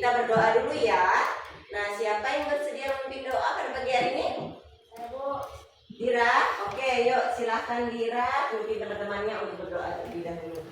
Kita berdoa dulu ya. Nah, siapa yang bersedia memimpin doa pada pagi hari ini? Dira, oke, yuk silahkan Dira pimpin teman-temannya untuk berdoa terlebih dahulu.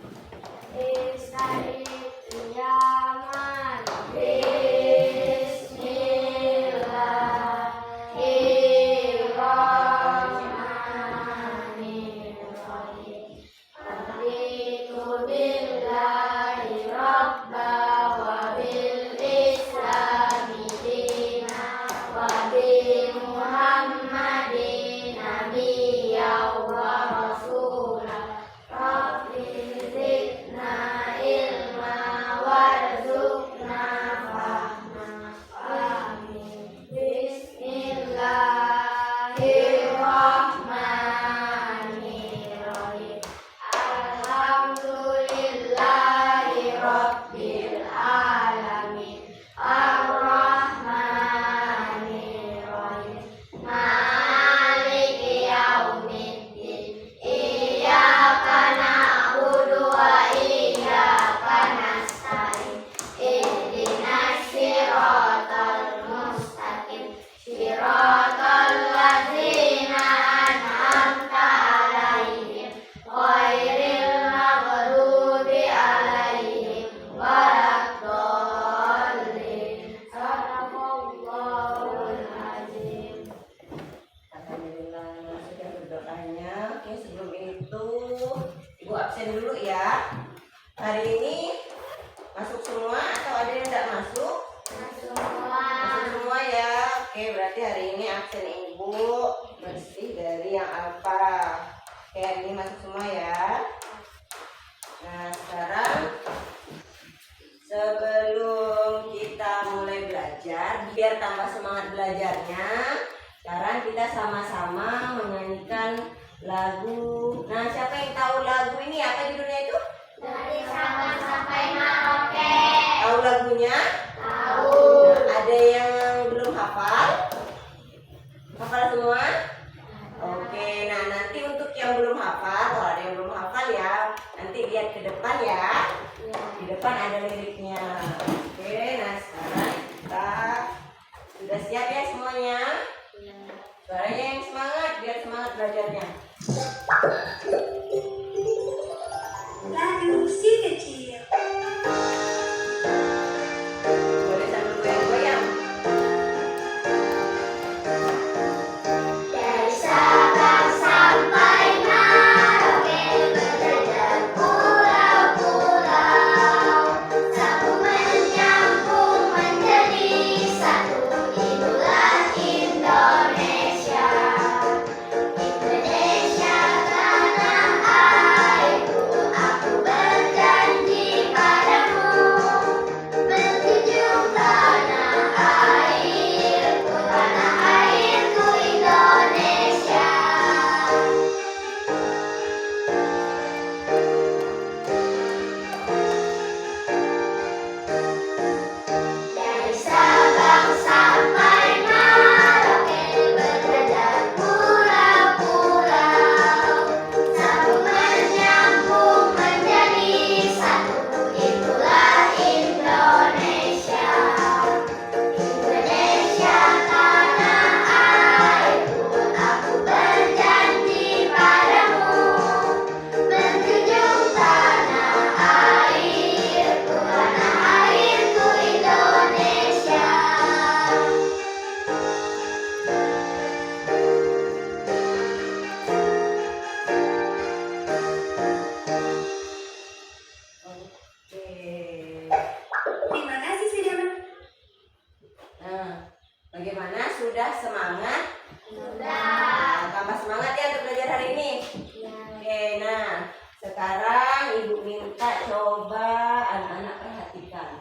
Dulu ya. Hari ini masuk semua atau ada yang tidak masuk? Masuk semua ya. Oke, berarti hari ini absen Ibu bersih dari yang apa? Oke, hari ini masuk semua ya. Nah, sekarang sebelum kita mulai belajar, biar tambah semangat belajarnya, sekarang kita sama-sama menyanyikan lagu. Nah, siapa yang tahu lagu ini? Apa judulnya itu? Dari Sabang sampai Merauke. Tahu lagunya? Tahu. Nah, ada yang belum hafal? Hafal semua? Oke, nah nanti untuk yang belum hafal, kalau ada yang belum hafal ya, nanti lihat ke depan ya. Di depan ada liriknya. Oke, nah sekarang kita sudah siap ya semuanya? Suaranya yang semangat, biar semangat belajarnya. Lagu si kecil. Boleh sambil goyang-goyang. Dari Sabang sampai Merauke, berjajar pulau-pulau, sambung menyambung menjadi satu, itulah Indonesia. Indonesia tanah airku, aku berjanji padamu, menjunjung tanah airku Indonesia. Dari Sabang sampai Merauke, berjajar pulau-pulau, sambung menyambung menjadi satu, itulah Indonesia. Indonesia tanah airku, aku berjanji padamu, menjunjung tanah airku Indonesia. Oke. Terima kasih sudah Nah, bagaimana? Sudah semangat? Sudah. Nah, tambah semangat ya untuk belajar hari ini. Oke, nah sekarang Ibu minta coba anak-anak perhatikan.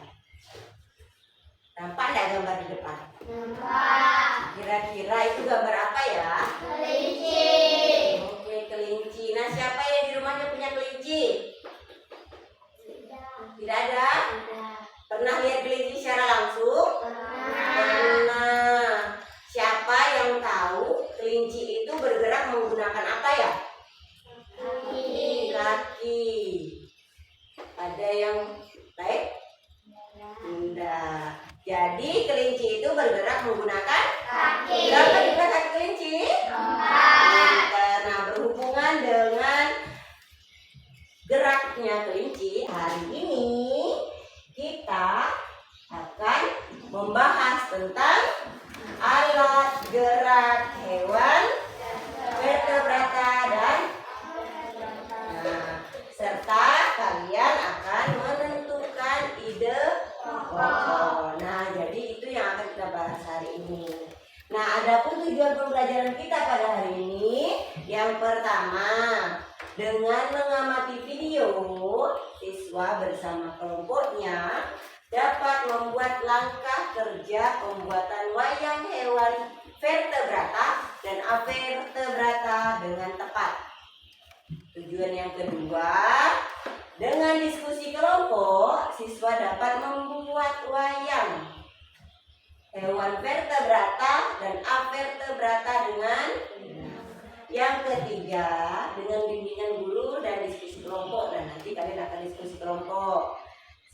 Nampak nggak gambar di depan? Nampak. Kira-kira itu gambar apa ya? Kelinci. Oke, kelinci. Nah, siapa yang di rumahnya punya kelinci? Tidak ada? Pernah lihat kelinci secara langsung? Pernah. Siapa yang tahu kelinci itu bergerak menggunakan apa ya? Kaki. Ada yang baik? Tidak. Jadi kelinci itu bergerak menggunakan Kaki. berapa juga kaki kelinci? 4. Nah, berhubungan dengan geraknya kelinci, hari ini kita akan membahas tentang alat gerak hewan vertebrata dan serta kalian akan menentukan ide pokok. Nah, jadi itu yang akan kita bahas hari ini. Nah, adapun tujuan pembelajaran kita pada hari ini, yang pertama, dengan mengamati video, siswa bersama kelompoknya dapat membuat langkah kerja pembuatan wayang hewan vertebrata dan avertebrata dengan tepat. Tujuan yang kedua, dengan diskusi kelompok, siswa dapat membuat wayang hewan vertebrata dan avertebrata dengan yang ketiga, dengan bimbingan guru dan diskusi kelompok. Dan nanti kalian akan diskusi kelompok.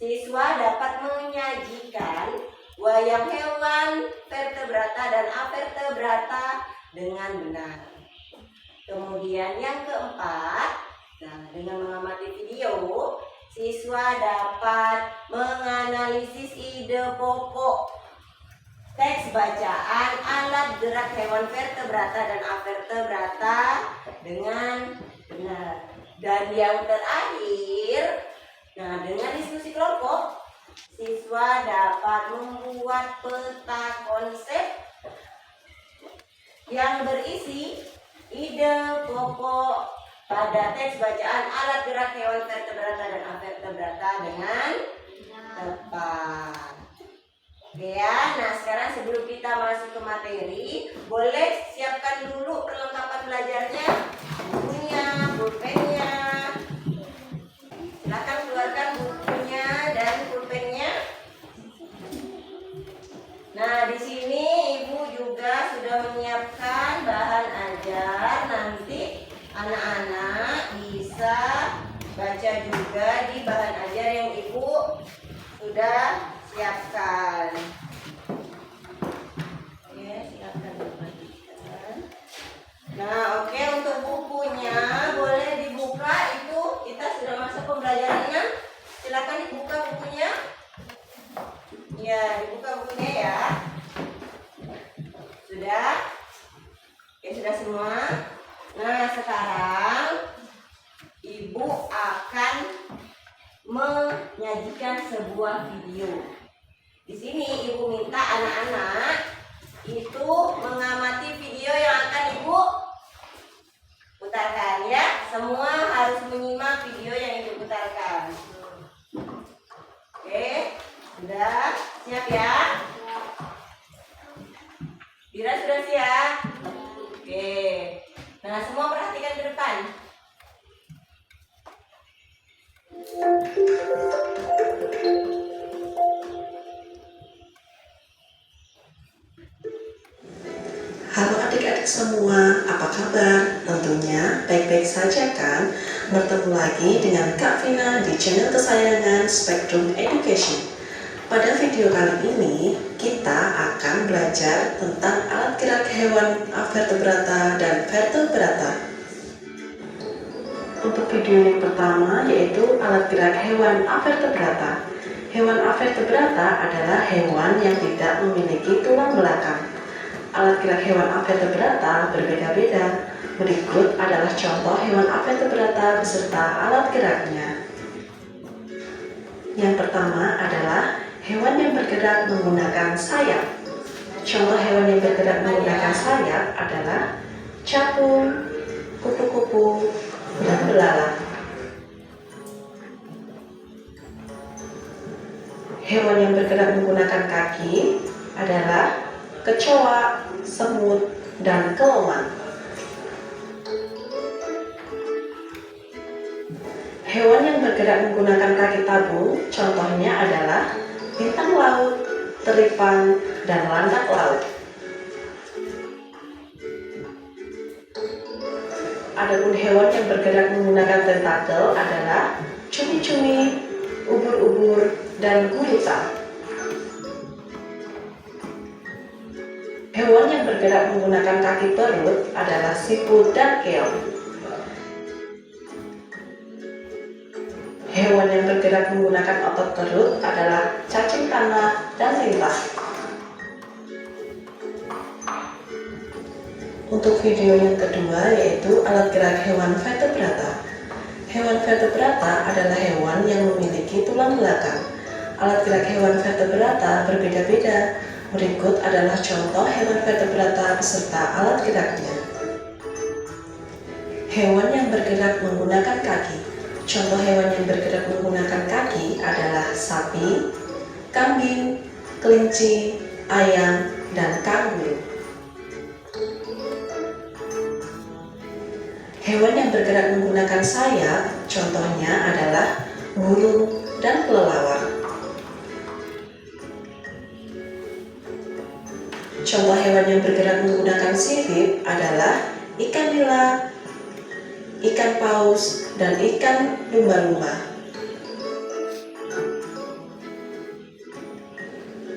Siswa dapat menyajikan wayang hewan vertebrata dan avertebrata dengan benar. Kemudian yang keempat, dengan mengamati video, siswa dapat menganalisis ide pokok teks bacaan alat gerak hewan vertebrata dan avertebrata dengan benar. Dan yang terakhir, dengan diskusi kelompok, siswa dapat membuat peta konsep yang berisi ide pokok pada teks bacaan alat gerak hewan vertebrata dan avertebrata dengan tepat. Oke ya, nah sekarang sebelum kita masuk ke materi, boleh siapkan dulu perlengkapan belajarnya, bukunya, pulpennya. Silakan keluarkan bukunya dan pulpennya. Nah, di sini Ibu juga sudah menyiapkan bahan ajar. Nanti anak-anak bisa baca juga di bahan ajar yang Ibu sudah siapkan. Oke, silakan dibagikan. Nah, oke, untuk bukunya boleh dibuka. Itu kita sudah masuk pembelajarannya. Silakan dibuka bukunya. Ya, dibuka bukunya ya. Sudah? Oke, sudah semua. Nah, sekarang Ibu akan menyajikan sebuah video. Di sini Ibu minta anak-anak itu mengamati video yang akan Ibu putarkan ya. Semua harus menyimak video yang Ibu putarkan. Oke, sudah siap ya? Dira sudah siap? Oke. Nah, semua perhatikan ke depan. Halo adik-adik semua, apa kabar? Tentunya baik-baik saja kan? Bertemu lagi dengan Kak Vina di channel kesayangan Spectrum Education. Pada video kali ini, kita akan belajar tentang alat gerak hewan avertebrata dan vertebrata. Untuk video yang pertama yaitu alat gerak hewan avertebrata. Hewan avertebrata adalah hewan yang tidak memiliki tulang belakang. Alat gerak hewan avertebrata berbeda-beda. Berikut adalah contoh hewan avertebrata beserta alat geraknya. Yang pertama adalah hewan yang bergerak menggunakan sayap. Contoh hewan yang bergerak menggunakan sayap adalah capung, kupu-kupu, dan belalang. Hewan yang bergerak menggunakan kaki adalah kecoa, semut, dan kelomang. Hewan yang bergerak menggunakan kaki tabung, contohnya adalah bintang laut, teripang, dan landak laut. Adapun hewan yang bergerak menggunakan tentakel adalah cumi-cumi, ubur-ubur, dan gurita. Hewan yang bergerak menggunakan kaki perut adalah siput dan keong. Hewan yang bergerak menggunakan otot perut adalah cacing tanah dan lintah. Untuk video yang kedua yaitu alat gerak hewan vertebrata. Hewan vertebrata adalah hewan yang memiliki tulang belakang. Alat gerak hewan vertebrata berbeda-beda. Berikut adalah contoh hewan vertebrata beserta alat geraknya. Hewan yang bergerak menggunakan kaki. Contoh hewan yang bergerak menggunakan kaki adalah sapi, kambing, kelinci, ayam, dan kanguru. Hewan yang bergerak menggunakan sayap, contohnya adalah burung dan kelelawar. Contoh hewan yang bergerak menggunakan sirip adalah ikan nila, ikan paus, dan ikan lumba-lumba.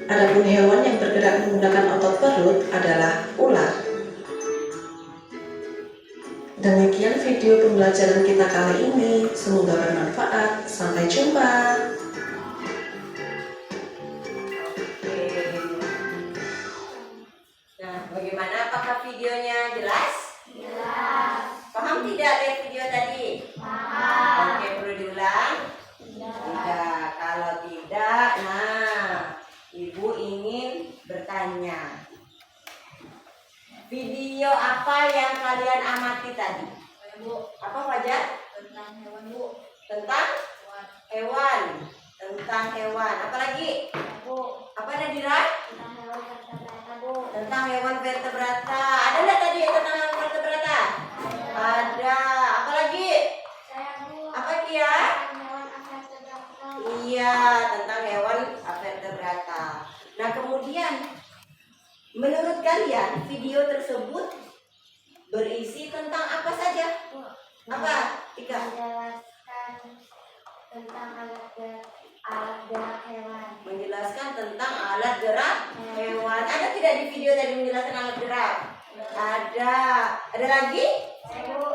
Adapun hewan yang bergerak menggunakan otot perut adalah ular. Demikian video pembelajaran kita kali ini. Semoga bermanfaat. Sampai jumpa. Nah, bagaimana? Apakah videonya jelas? Jelas. Paham tidak dari video tadi? Paham. Oke, perlu diulang? Tidak. Tidak. Kalau tidak, nah, Ibu ingin bertanya. Video apa yang kalian amati tadi? Bu, Apa Fajar? tentang hewan Bu. Tentang hewan. Tentang hewan. Apa lagi? Bu, Apa Nadira? tentang hewan vertebrata Bu. Tentang hewan vertebrata. Ada nggak tadi tentang hewan vertebrata? Ada. Apa lagi? Saya Bu. Apa Kia? Tentang hewan vertebrata. Iya, tentang hewan vertebrata. Nah, kemudian menurut kalian video tersebut berisi tentang apa saja? Bu, Apa? Tika? menjelaskan tentang alat gerak hewan. Menjelaskan tentang alat gerak hewan. Ada tidak di video tadi menjelaskan alat gerak? Ada. Ada lagi? Saya Bu,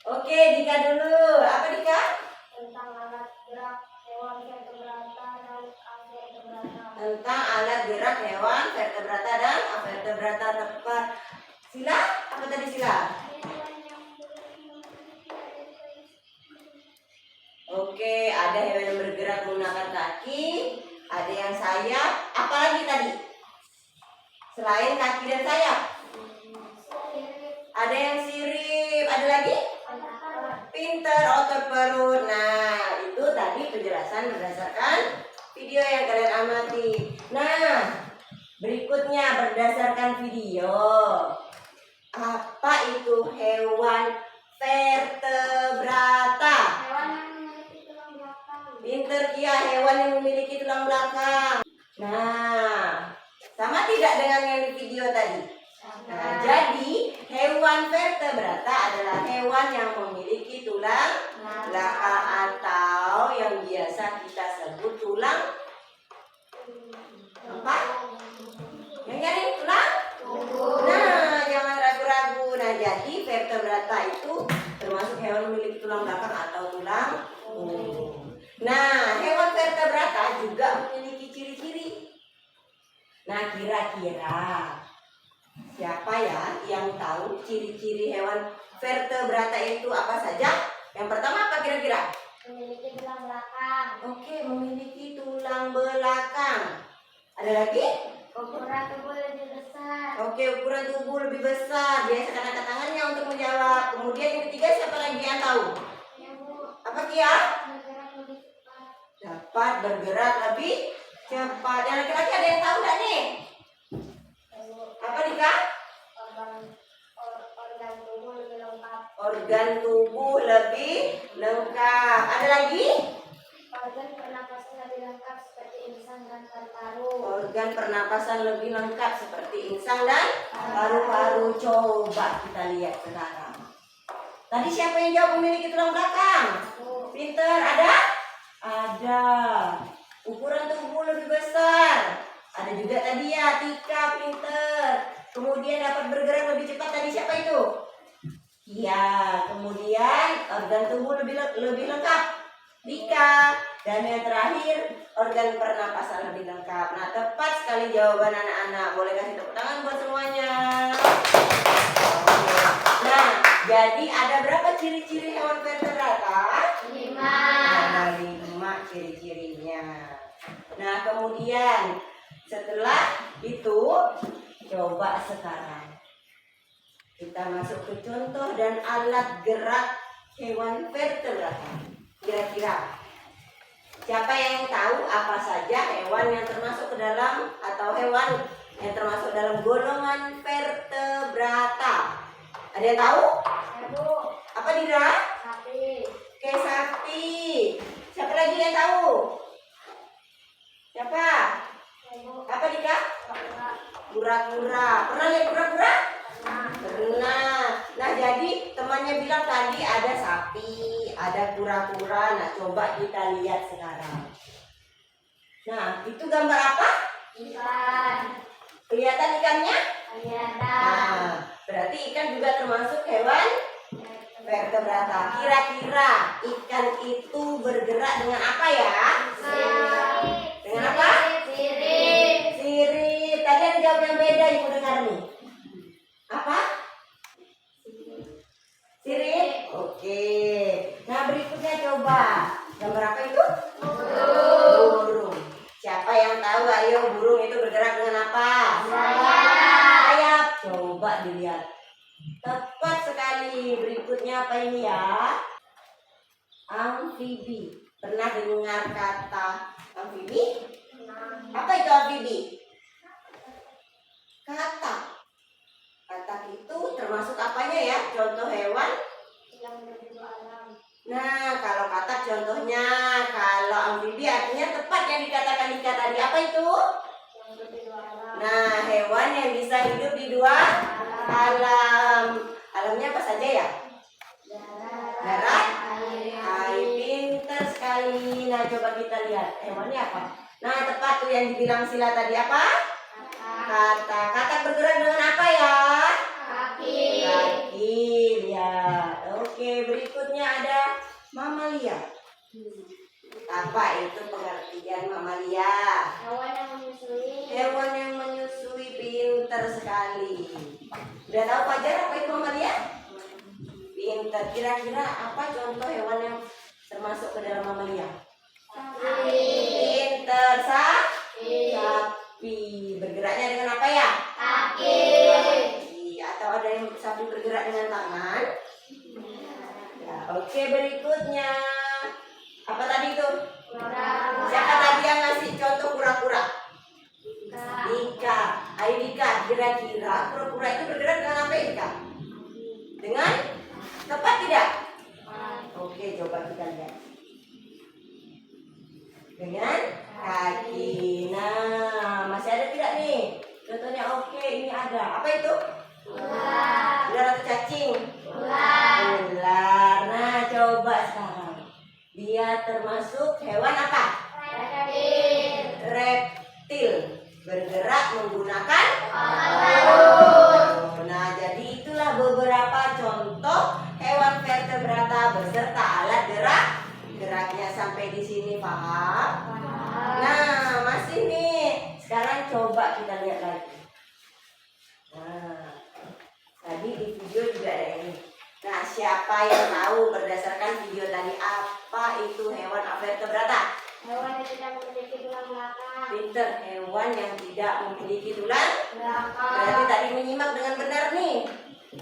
Oke, Dika dulu. Apa Dika? tentang alat gerak hewan vertebrata dan avertebrata. Tentang alat gerak hewan vertebrata dan avertebrata. Tepat. Sila? Apa tadi Sila? Oke, ada hewan yang bergerak menggunakan kaki, ada yang sayap. Apa lagi tadi? Selain kaki dan sayap, ada yang sirip. Ada lagi? Pinter, otot perut. Nah, itu tadi penjelasan berdasarkan video yang kalian amati. Nah, berikutnya berdasarkan video. Apa itu hewan vertebrata? Hewan yang memiliki tulang belakang. Pinter Kia, hewan yang memiliki tulang belakang. Nah, sama tidak dengan yang di video tadi? Nah, jadi hewan vertebrata adalah hewan yang memiliki tulang belakang atau yang biasa kita sebut tulang apa? Yang garing tulang? Nah, jangan ragu-ragu. Nah, jadi vertebrata itu termasuk hewan memiliki tulang belakang atau tulang punggung. Nah, hewan vertebrata juga memiliki ciri-ciri. Nah, kira-kira siapa ya yang tahu ciri-ciri hewan vertebrata itu apa saja? Yang pertama apa kira-kira? Memiliki tulang belakang. Oke, memiliki tulang belakang. Ada lagi? Ukuran tubuh lebih besar. Oke, ukuran tubuh lebih besar. Biasakan angkat tangannya untuk menjawab. Kemudian yang ketiga siapa lagi yang tahu? Ya Bu, Apa Kia? bergerak lebih cepat. Dapat bergerak lebih cepat. Yang laki-laki ada yang tahu nggak nih? Ya Bu, Apa Dika? organ tubuh lebih lengkap. Organ tubuh lebih lengkap. Ada lagi? Organ pernapasan lebih lengkap seperti insang dan paru-paru. Organ pernapasan lebih lengkap seperti insang dan paru-paru. Coba kita lihat sekarang. Tadi siapa yang jawab memiliki tulang belakang? Pinter, ada? Ada. Ukuran tubuh lebih besar. Ada juga tadi ya, Tika, pinter. Kemudian kemudian dapat bergerak lebih cepat tadi siapa itu? Iya, kemudian organ tubuh lebih lengkap. Dika. Dan yang terakhir, organ pernapasan lebih lengkap. Nah, tepat sekali jawaban anak-anak. Boleh kasih tepuk tangan buat semuanya. Oke. Nah, jadi ada berapa ciri-ciri hewan vertebrata? 5. Ada 5 ciri-cirinya. Nah, kemudian setelah itu, coba sekarang kita masuk ke contoh dan alat gerak hewan vertebrata. Kira-kira siapa yang tahu apa saja hewan yang termasuk ke dalam atau hewan yang termasuk dalam golongan vertebrata? Ada yang tahu? Ibu. Apa Dira? Sapi. Oke, sapi. Siapa lagi yang tahu? Siapa? Ibu. Apa Dika? Kura. Kura-kura. Pernah lihat kura-kura? Nah. Pernah. Nah, jadi temannya bilang tadi ada sapi, ada kura-kura. Nah, coba kita lihat sekarang. Nah, itu gambar apa? Ikan. Kelihatan ikannya? Kelihatan. Nah, berarti ikan juga termasuk hewan vertebrata. Kira-kira ikan itu bergerak dengan apa ya? Dengan apa? Sirip. Sirip. Tadi ada jawab yang beda ibu dengar nih. Apa? Sirip. Oke. Nah, berikutnya coba. Gambar apa itu? Burung. Siapa yang tahu? Ayo, burung itu bergerak dengan apa? Sayap. Coba dilihat. Tepat sekali. Berikutnya apa ini ya? Amfibi. Pernah dengar kata amfibi? Apa itu amfibi? Katak. Katak itu termasuk apanya ya? Contoh hewan? Yang berbeda alam. Nah, kalau katak contohnya, kalau amfibi artinya tepat yang dikatakan Dika tadi. Apa itu? Yang berbeda alam. Nah, hewan yang bisa hidup di dua alam. Alamnya apa saja ya? Darat, air. Pinter sekali. Nah, coba kita lihat hewannya apa? Nah, tepat tuh yang dibilang Sila tadi apa? Katak. Katak bergerak dengan apa ya? Kaki. Kaki, lihat. Oke, berikutnya ada mamalia. Apa itu pengertian mamalia? Hewan yang menyusui. Hewan yang menyusui. Pinter sekali. Udah tahu Fajar apa itu mamalia? Pinter. Kira-kira apa contoh hewan yang termasuk ke dalam mamalia? Pinter. Sapi. Bergeraknya dengan apa ya? Kaki. Kaki. Atau ada yang sapi bergerak dengan tangan? Ya, oke, berikutnya apa tadi itu? Siapa tadi yang ngasih contoh kura-kura? Dika. Ayo Dika, kira-kira kura-kura itu bergerak dengan apa ya Dika? Dengan tepat tidak? Oke, coba kita lihat. Dengan kaki. Nah, masih ada tidak nih? Contohnya oke, ini ada. Apa itu? Ular atau cacing? Ular. Nah, coba sekarang. Dia termasuk hewan apa? Reptil. Bergerak menggunakan otot. Nah, jadi itulah beberapa contoh hewan vertebrata beserta alat geraknya. Sampai di sini paham? Nah, masih nih. Sekarang coba kita lihat lagi. Nah, tadi di video juga ada ini. Nah, siapa yang tahu berdasarkan video tadi apa itu hewan vertebrata? Hewan yang tidak memiliki tulang belakang. Pinter, hewan yang tidak memiliki tulang. Belakang. Berarti tadi menyimak dengan benar nih.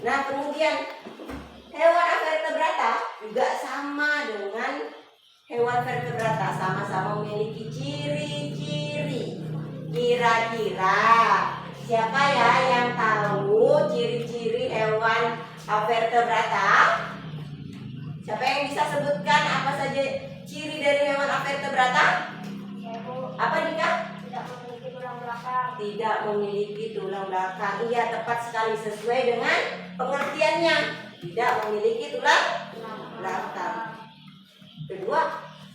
Nah, kemudian hewan vertebrata juga sama dengan hewan vertebrata, sama-sama memiliki ciri-ciri. Kira-kira siapa ya yang tahu ciri-ciri hewan vertebrata? Siapa yang bisa sebutkan apa saja ciri dari hewan vertebrata? Ibu. Apa Dika? Tidak memiliki tulang belakang. Tidak memiliki tulang belakang. Iya, tepat sekali sesuai dengan pengertiannya. Tidak memiliki tulang belakang. Kedua,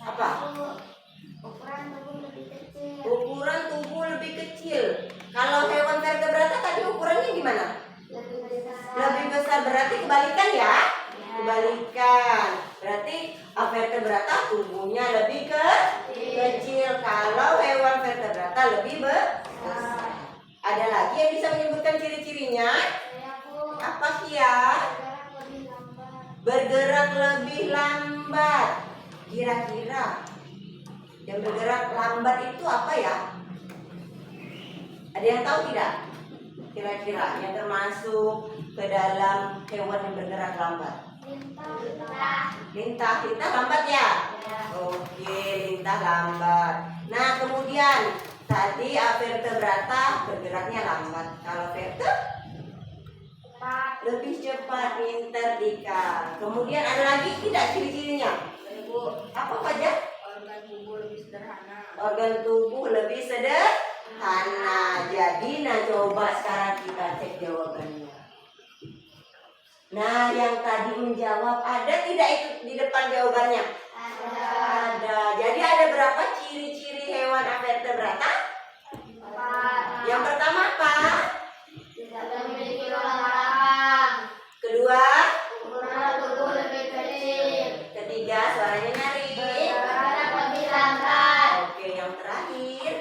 apa? Ukuran tubuh lebih kecil. Ukuran tubuh lebih kecil. Kalau hewan vertebrata tadi ukurannya gimana? lebih besar. Ada lagi yang bisa menyebutkan ciri-cirinya? Apa Kia? Bergerak lebih lambat. Kira-kira yang bergerak lambat itu apa ya? Ada yang tahu tidak? Kira-kira yang termasuk ke dalam hewan yang bergerak lambat. Lintah lambat ya? Oke, lintah lambat. Nah, kemudian tadi vertebrata bergeraknya lambat. Kalau lebih cepat, pinter Dika. Kemudian ada lagi tidak ciri-cirinya? Apa saja? Organ tubuh lebih sederhana. Organ tubuh lebih sederhana. Jadi, nah coba sekarang kita cek jawabannya. Nah, yang tadi menjawab ada tidak itu di depan jawabannya? Ada. Jadi ada berapa ciri-ciri hewan vertebrata? Yang pertama apa? Tidak memiliki tulang belakang. Kedua? Ukuran tubuh lebih kecil. Ketiga, suaranya nyaring. Bergerak lebih lambat. Oke, yang terakhir.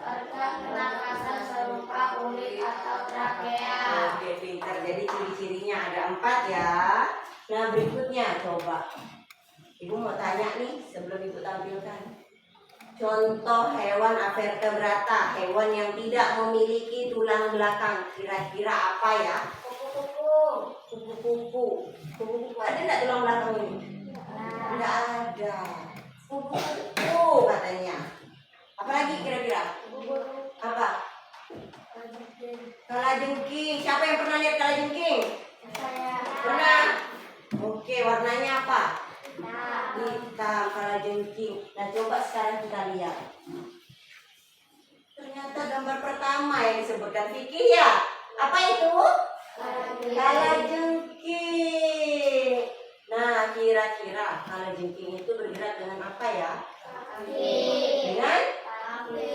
Organ pernapasan serupa kulit atau trakea. Oke, pintar. Jadi ciri-cirinya ada 4 ya. Nah, berikutnya coba. Ibu mau tanya nih sebelum ibu tampilkan. Contoh hewan vertebrata, hewan yang tidak memiliki tulang belakang. Kira-kira apa ya? Kupu-kupu. Kupu-kupu. Kupu-kupu ada nggak tulang belakang ini? Tidak ada. Kupu-kupu katanya. Apalagi kira-kira? Apa? Kalajengking. Siapa yang pernah lihat kalajengking? Pernah? Oke, warnanya apa? Hitam, kalajengking. Nah, coba sekarang kita lihat. Ternyata gambar pertama yang disebutkan Vicky ya. Apa itu? Kalajengking. Nah, kira-kira kalajengking itu bergerak dengan apa ya? Dengan?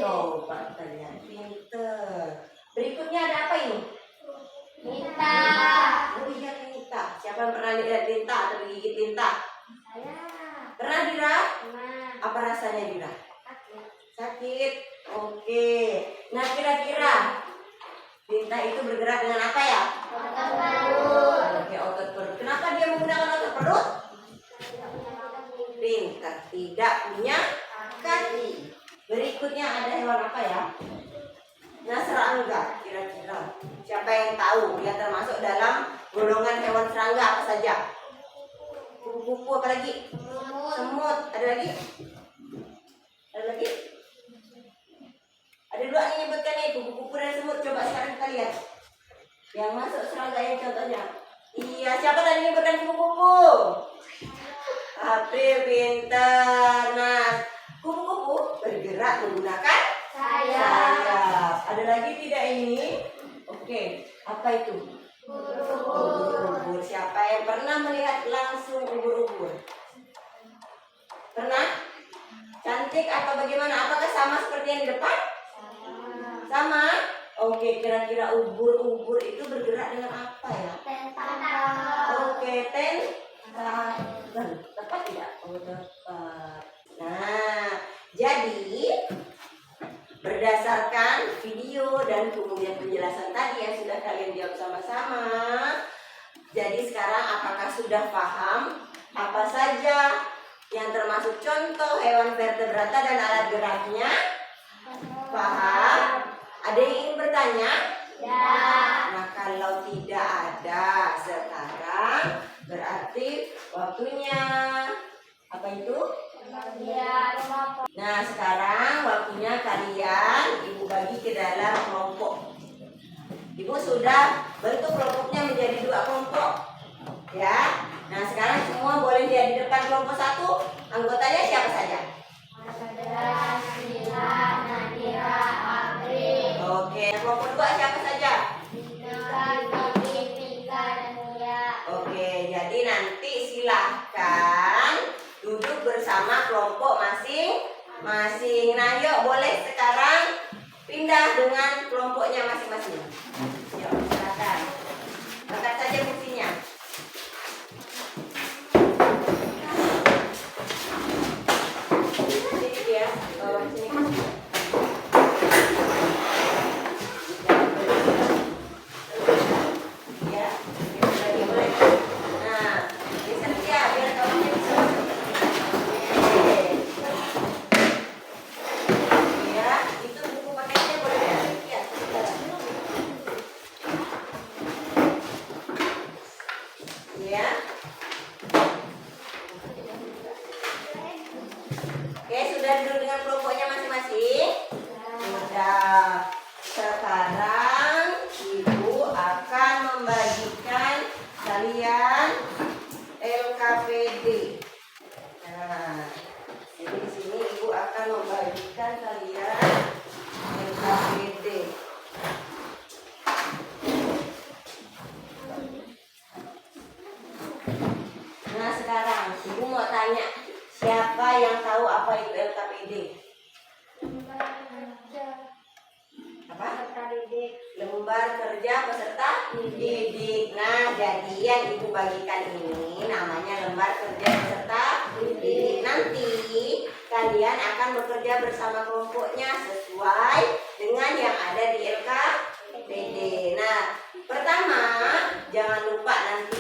Coba kita lihat. Pinter. Berikutnya ada apa ini? Lihat lintah. Siapa yang pernah lihat lintah atau digigit lintah? Pernah Dira? Apa rasanya Dira? Sakit. Oke. Nah, kira-kira lintah itu bergerak dengan apa ya? Oke, otot perut. Kenapa dia menggunakan otot perut? Pintar. Tidak punya kaki. Berikutnya ada hewan apa ya? Nah, serangga. Kira-kira siapa yang tahu? Dia termasuk dalam golongan hewan serangga apa saja? Kupu-kupu, apa lagi? Semut. Ada lagi? Ada lagi? Ada 2 yang nyebutkan nih, kupu-kupu dan semut. Coba sekarang kita lihat. Yang masuk serangga yang contohnya. Iya, siapa tadi nyebutkan kupu-kupu? April, pintar. Nah, kupu-kupu bergerak menggunakan sayap. Ada lagi tidak ini? Oke, apa itu? Ubur-ubur. Siapa yang pernah melihat langsung ubur-ubur? Pernah? Cantik atau bagaimana? Apakah sama seperti yang di depan? Sama? Oke, kira-kira ubur-ubur itu bergerak dengan apa ya? Oke, tepat tidak? Oh, tepat. Nah, jadi berdasarkan video dan kemudian penjelasan tadi yang sudah kalian jawab sama-sama, jadi sekarang apakah sudah paham apa saja yang termasuk contoh hewan vertebrata dan alat geraknya? Paham? Ada yang ingin bertanya? Nah, kalau tidak ada sekarang berarti waktunya apa itu? Nah, sekarang waktunya kalian ibu bagi ke dalam kelompok. Ibu sudah bentuk kelompoknya menjadi 2 kelompok. Ya. Nah, sekarang semua boleh lihat di depan kelompok 1. Anggotanya siapa saja? Oke, kelompok 2 siapa saja? Oke, jadi nanti silahkan duduk bersama kelompok masing-masing. Nah, yuk boleh sekarang pindah dengan kelompoknya masing-masing. Yuk, silakan. Angkat saja kursinya. Sini ya, sini. tahu apa itu LKPD? Lembar kerja Apa? peserta didik. Lembar kerja peserta didik. Nah, jadi yang ibu bagikan ini namanya lembar kerja peserta didik. Nanti kalian akan bekerja bersama kelompoknya sesuai dengan yang ada di LKPD. Nah, pertama jangan lupa nanti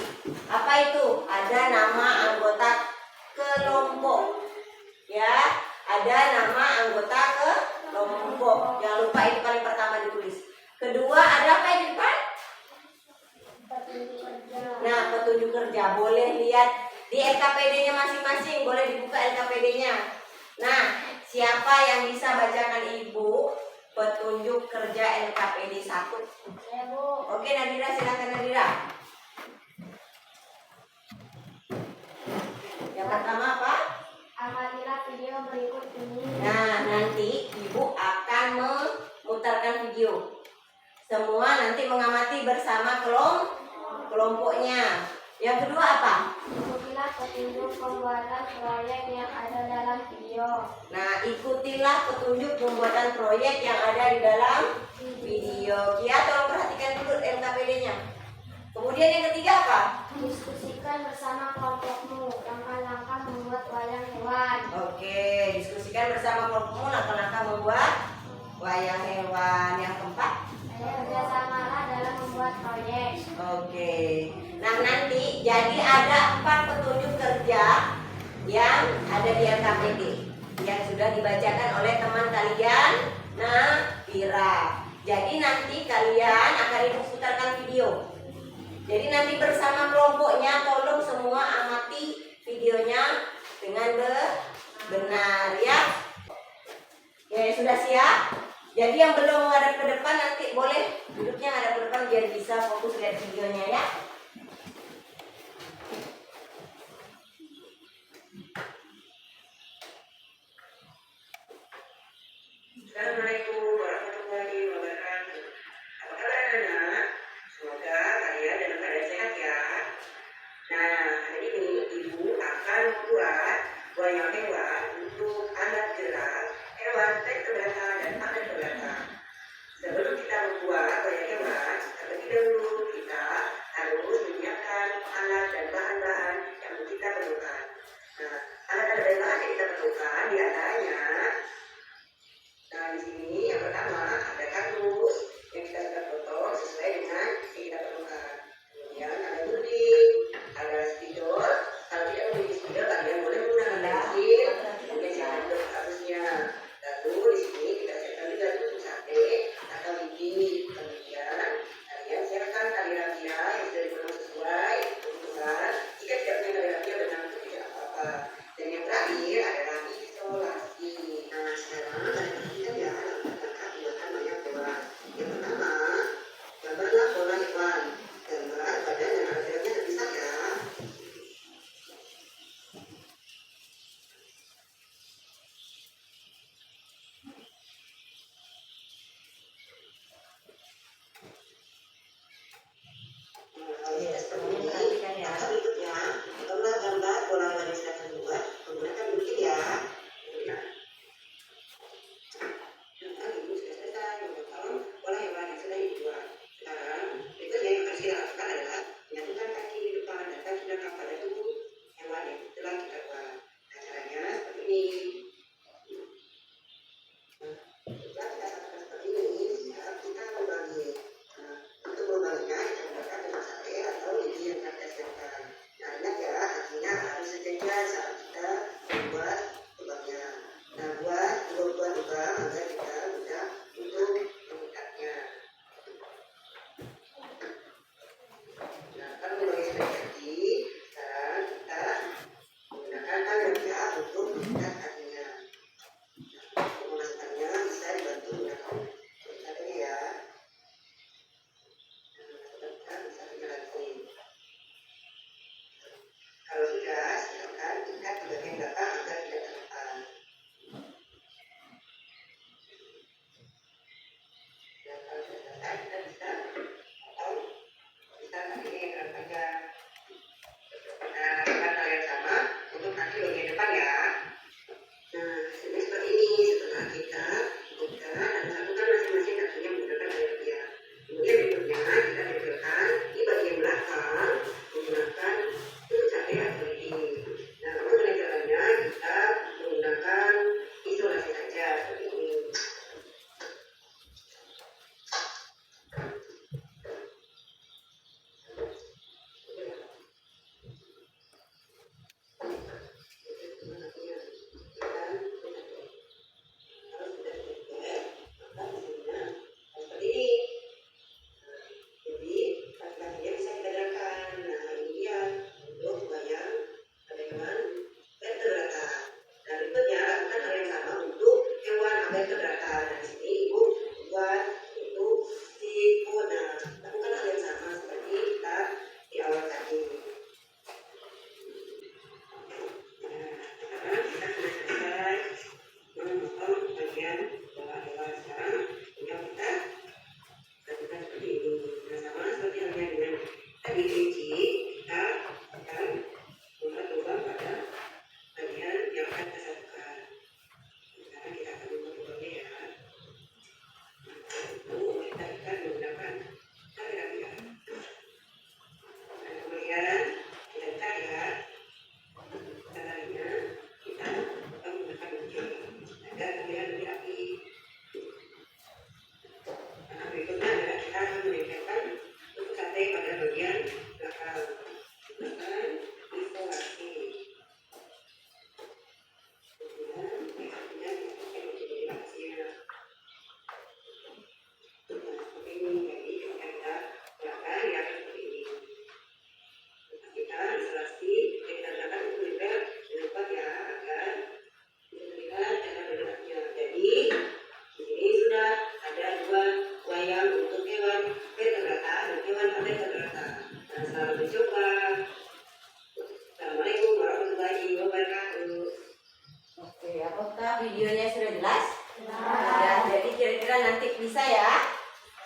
apa itu? Ada nama anggota kelompok. Ya, ada nama anggota kelompok. Jangan lupa itu paling pertama ditulis. Kedua ada apa di depan? Petunjuk kerja. Nah, petunjuk kerja. Boleh lihat di LKPD-nya masing-masing. Boleh dibuka LKPD-nya. Nah, siapa yang bisa bacakan ibu petunjuk kerja LKPD 1? Saya Bu. Oke, Nadira, silakan Nadira. Yang pertama apa? Amatilah video berikut ini. Nah, nanti ibu akan memutarkan video. Semua nanti mengamati bersama kelompoknya. Yang kedua apa? Ikutilah petunjuk pembuatan proyek yang ada dalam video. Nah, ikutilah petunjuk pembuatan proyek yang ada di dalam video. Kia, tolong perhatikan dulu LKPD-nya. Kemudian yang ketiga apa? Diskusikan bersama kelompokmu langkah-langkah membuat wayang hewan. Oke, diskusikan bersama kelompokmu langkah-langkah membuat wayang hewan. Yang keempat? Kerjasamalah dalam membuat proyek. Oke. Nah, nanti jadi ada 4 petunjuk kerja yang ada di LKPD yang sudah dibacakan oleh teman kalian, Nadira. Jadi nanti kalian akan ibu putarkan video. Jadi nanti bersama kelompoknya tolong semua amati videonya dengan benar ya. Ya, sudah siap? Jadi yang belum menghadap ke depan nanti boleh duduknya menghadap ke depan biar bisa fokus lihat videonya ya. Assalamualaikum warahmatullahi wabarakatuh. Apa kabar anak-anak? Semoga kalian dalam keadaan sehat ya. Nah, hari ini ibu akan membuat wayang hewan untuk alat gerak hewan baik ke belakang dan akan ke belakang. Sebelum kita membuat wayang hewan, terlebih dahulu kita harus menyiapkan alat dan bahan-bahan yang kita perlukan. Nah, alat dan bahan yang kita perlukan diantaranya, nah di sini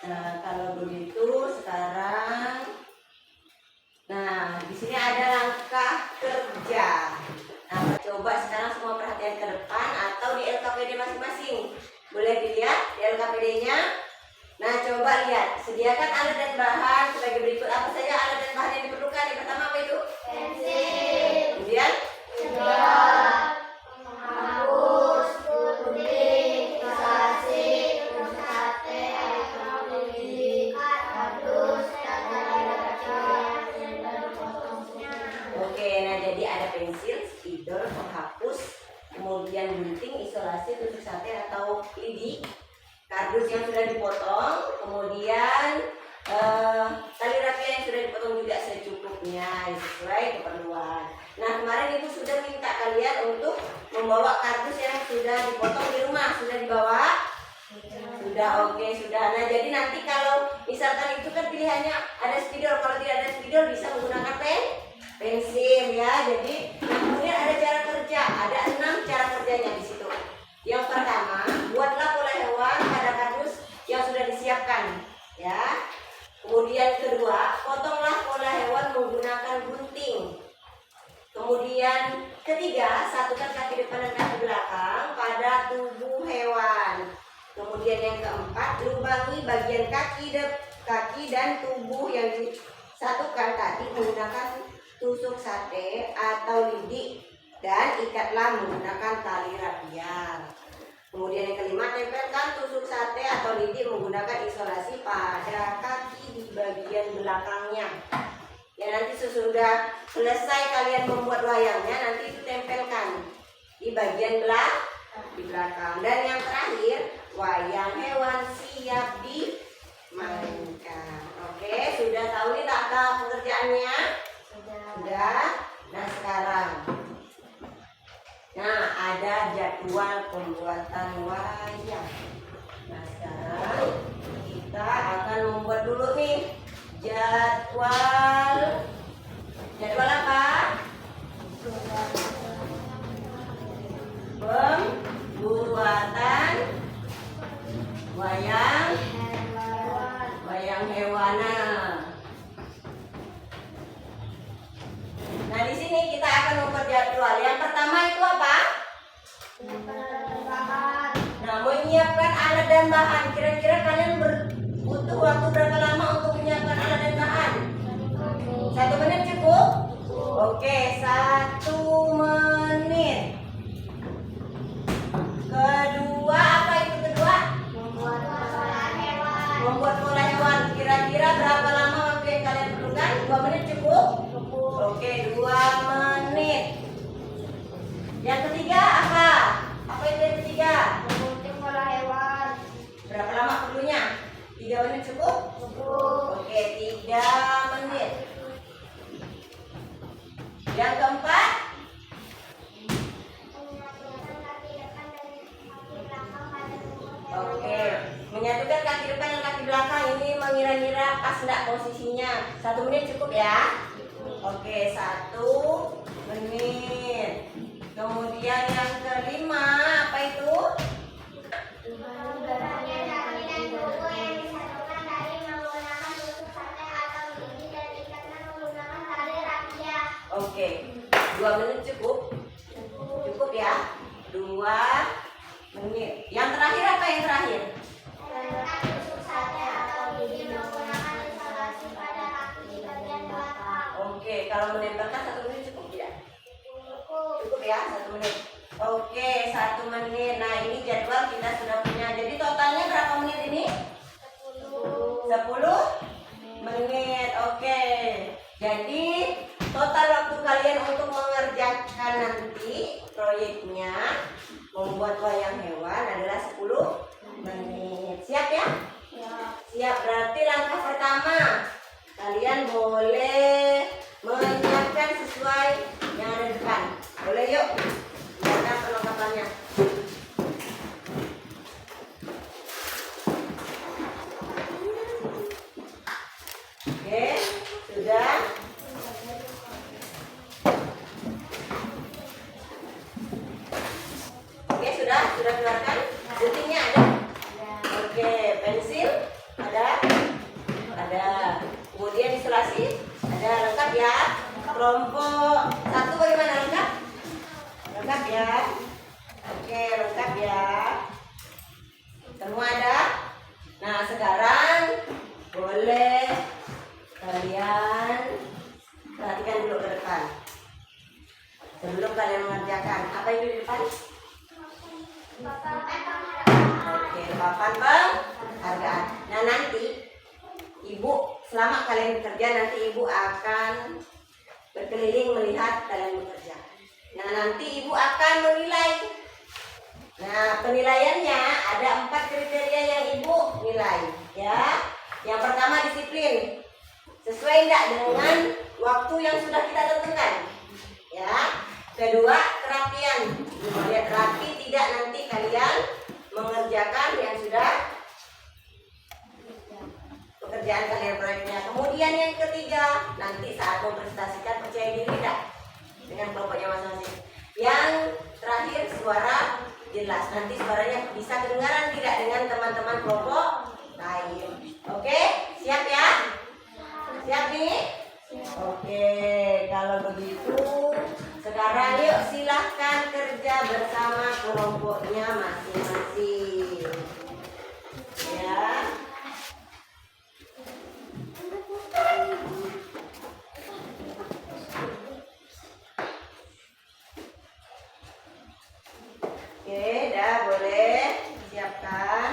Nah, kalau begitu sekarang, nah di sini ada langkah kerja. Nah, coba sekarang semua perhatian ke depan atau di LKPD masing-masing. Boleh dilihat di LKPD-nya. Nah, coba lihat. Sediakan alat dan bahan sebagai berikut. Apa saja alat dan bahan yang diperlukan? Yang pertama apa itu? Pensil, Kemudian cendol, penghapus, gunting, isolasi, tusuk sate, air lidi, kardus, tata kaca, dan potongnya. oke, nah jadi ada pensil, spidol, penghapus, kemudian gunting, isolasi, tusuk sate atau lidi, kardus yang sudah dipotong, kemudian tali rapia yang sudah dipotong juga secukupnya sesuai keperluan. Nah, kemarin ibu sudah minta kalian untuk membawa kardus yang sudah dipotong di rumah. Sudah dibawa? Sudah, oke, sudah. Nah, jadi nanti kalau misalkan itu kan pilihannya ada spidol. Kalau tidak ada spidol bisa menggunakan pensil ya. Jadi kemudian ada cara kerja. Ada 6 cara kerjanya di situ. Yang pertama, buatlah pola hewan pada kardus yang sudah disiapkan, ya. Kemudian kedua, potonglah pola hewan menggunakan gunting. Kemudian ketiga, satukan kaki depan dan kaki belakang pada tubuh hewan. Kemudian yang keempat, lubangi bagian kaki dan tubuh yang disatukan tadi menggunakan tusuk sate atau lidi dan ikatlah menggunakan tali rapia. Kemudian yang kelima, tempelkan tusuk sate atau lidi menggunakan isolasi pada kaki di bagian belakangnya. Ya, nanti sesudah selesai kalian membuat wayangnya, nanti itu tempelkan di bagian di belakang. Dan yang terakhir, wayang hewan siap dimainkan. Oke, sudah tahu nih tata pekerjaannya? Sudah. Nah, sekarang ada jadwal pembuatan wayang. Nah, sekarang kita akan membuat dulu nih jadwal apa? Pembuatan wayang hewana. Nah, di sini kita akan membuat jadwal. Yang pertama itu apa? Nah, menyiapkan alat dan bahan. Kira-kira kalian butuh waktu berapa lama untuk menyiapkan alat dan bahan? 1 menit cukup? Oke, 1 menit. Kedua, apa itu kedua? Membuat pola hewan. Kira-kira berapa lama waktu yang kalian perlukan? 2 menit cukup? Oke, 2 menit. Yang ketiga apa? Apa itu yang ketiga? Menggunting pola hewan. Berapa lama perlunya? 3 menit cukup? Oke, 3 menit. Yang keempat? Oke, menyatukan kaki depan dan kaki belakang. Ini mengira-ngira pas enggak posisinya. 1 menit cukup ya? Oke, 1 menit. Kemudian yang kelima apa itu? Oke, 2 menit cukup? Cukup ya? 2 menit. Yang terakhir apa yang terakhir? Oke, kalau menempelkan 1 menit cukup tidak? Cukup ya, 1 menit. Oke, 1 menit. Nah, ini jadwal kita sudah punya. Jadi totalnya berapa menit ini? 10 menit. Oke. Jadi total waktu kalian untuk mengerjakan nanti proyeknya membuat wayang hewan adalah 10 menit. Siap ya? Siap. Berarti langkah pertama, kalian boleh menyiapkan sesuai yang ada di depan. Boleh yuk? Siapkan perlengkapannya. Oke, sudah? Oke, sudah keluarkan? Guntingnya ada? Oke, pensil ada? kemudian isolasi ada lengkap ya. Kelompok 1 bagaimana, lengkap? Lengkap ya. Oke, lengkap ya. Semua ada. Nah, sekarang boleh kalian perhatikan dulu ke depan. Sebelum kalian mengerjakan, apa itu di depan? Oke, papan penghargaan. Nah, nanti ibu selama kalian bekerja, nanti ibu akan berkeliling melihat kalian bekerja. Nah, nanti ibu akan menilai. Nah, penilaiannya ada 4 kriteria yang ibu nilai ya. Yang pertama disiplin, sesuai tidak dengan waktu yang sudah kita tentukan ya. Kedua, kerapian, lihat rapi tidak nanti kalian mengerjakan yang sudah pekerjaan kalian proyeknya. Kemudian yang ketiga, nanti saat mempresentasikan percaya diri tidak dengan kelompoknya masing-masing. Yang terakhir, suara jelas, nanti suaranya bisa kedengaran tidak dengan teman-teman kelompok lain. Oke, siap ya? Siap nih? Oke, kalau begitu sekarang yuk silahkan kerja bersama kelompoknya masing-masing ya. Oke, dah boleh siapkan.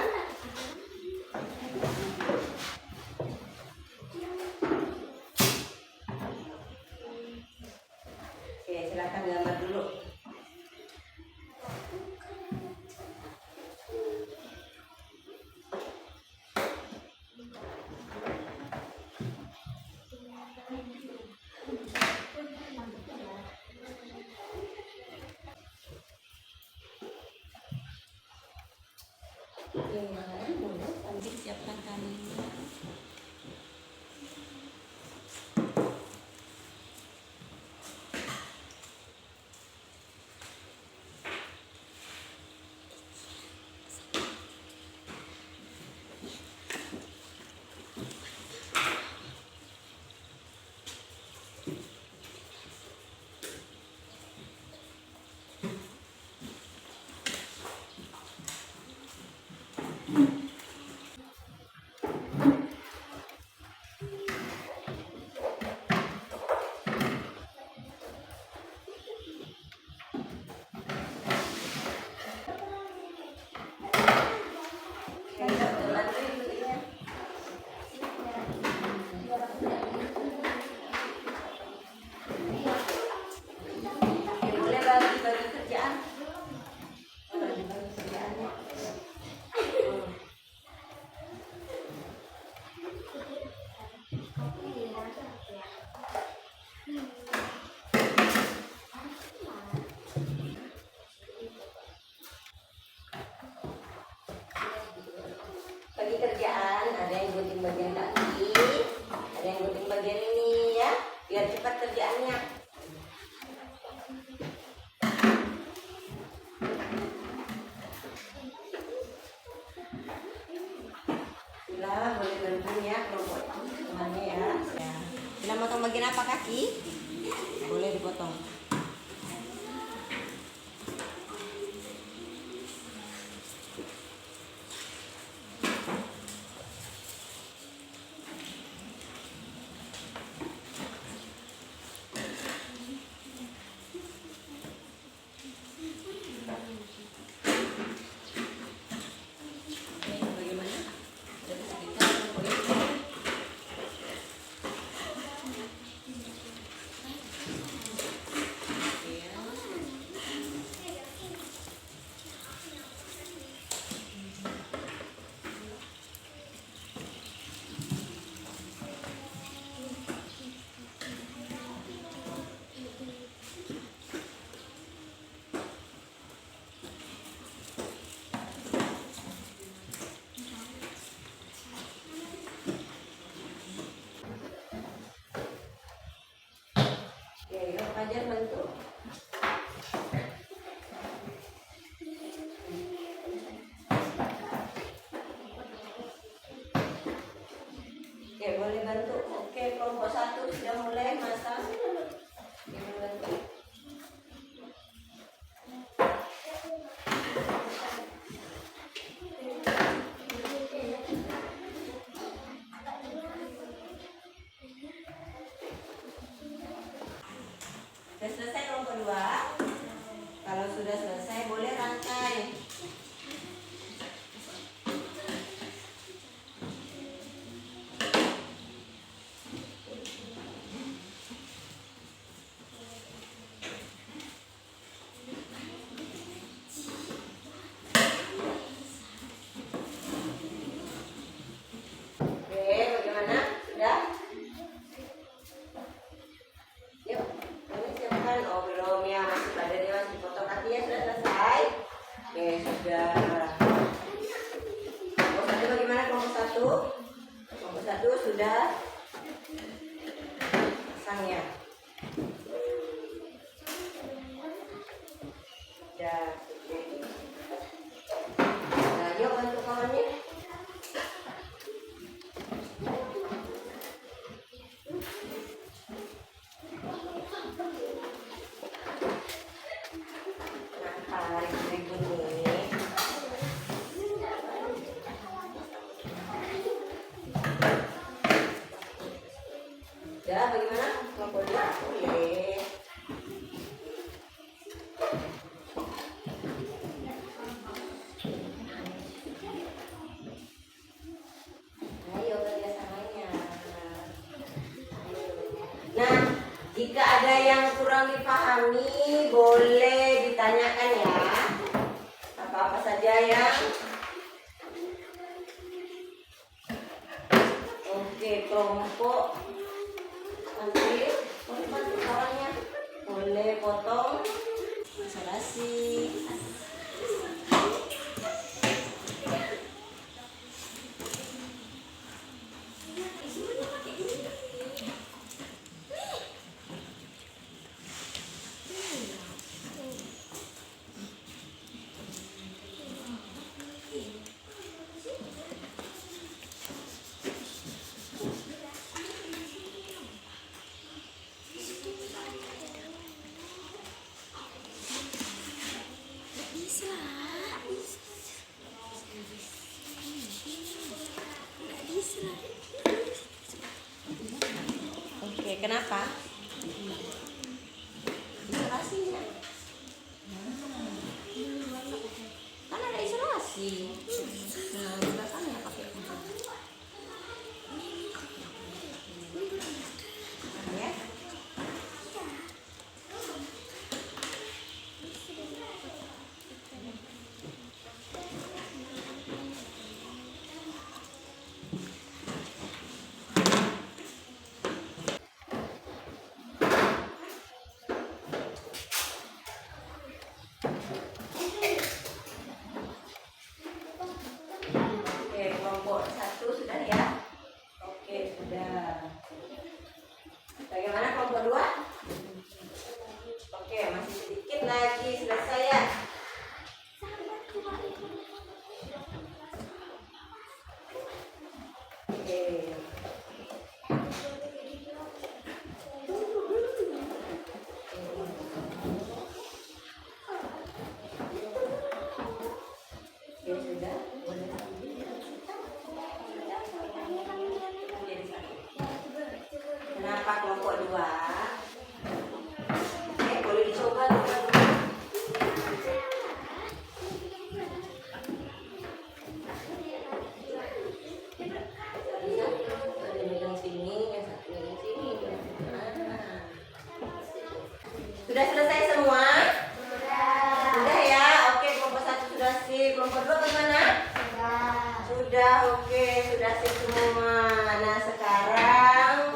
Oke, silakan gambar dulu. Oke, boleh nanti siapkan kalinya. Boleh bagi-bagi kerjaan. Bagi-bagi kerjaannya. Bagi kerjaan, ada yang gunting bagian kaki, ada yang gunting bagian ini ya, biar cepat kerjaannya. Bila boleh bantunya kelompok temannya ya. Bila potong bagian apa kaki, boleh dipotong. Bagaimana? Dari sekitar kelompok ini. Fajar bantu. Oke, boleh bantu. Oke. kelompok 1 sudah mulai masang. Ibu bantu. Sudah selesai kelompok 2. Kalau sudah selesai boleh rangkai. Oke, bagaimana? Sudah? Yuk, kami siapkan. Oh belum ya, masih pada dia masih potong kakinya. Sudah selesai? Oke, sudah. Kelompok 1 bagaimana? Kelompok 1? Kelompok 1 sudah pasangnya. Sudah. Nah, yuk bantu kawannya. Nah, tarik berikutnya. Sudah, bagaimana? Kelompok 2 boleh. Ayo kerjasamanya. Nah, jika ada yang kurang dipahami, boleh ditanyakan ya. Apa-apa saja yang oke, kelompok nanti boleh bantu kawannya, boleh potong isolasi. Oke, kenapa? Isolasinya. Kan ada isolasi. Nah, silakan ya pakai. Ya. Oke, kelompok 1 sudah ya? Oke, sudah. Bagaimana kelompok 2? Oke, masih sedikit lagi selesai ya. Oke. Oke, sudah. Boleh. Kenapa kelompok 2? Oke, boleh dicoba dulu. Ada yang sini, yang satu yang sini. Nah. Sudah selesai semua? Sudah ya. Oke, kelompok 1 sudah sip. Kelompok 2 bagaimana? Sudah, oke, sudah sip semua. Nah, sekarang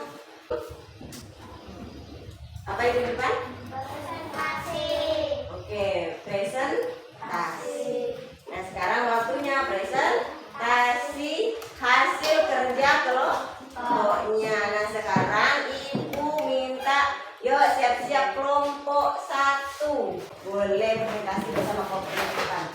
apa itu di depan? Oke, presentasi. Nah, sekarang waktunya presentasi hasil kerja kelompoknya. Nah, sekarang ibu minta, yuk siap-siap kelompok 1. Boleh presentasi bersama kelompok yang depan.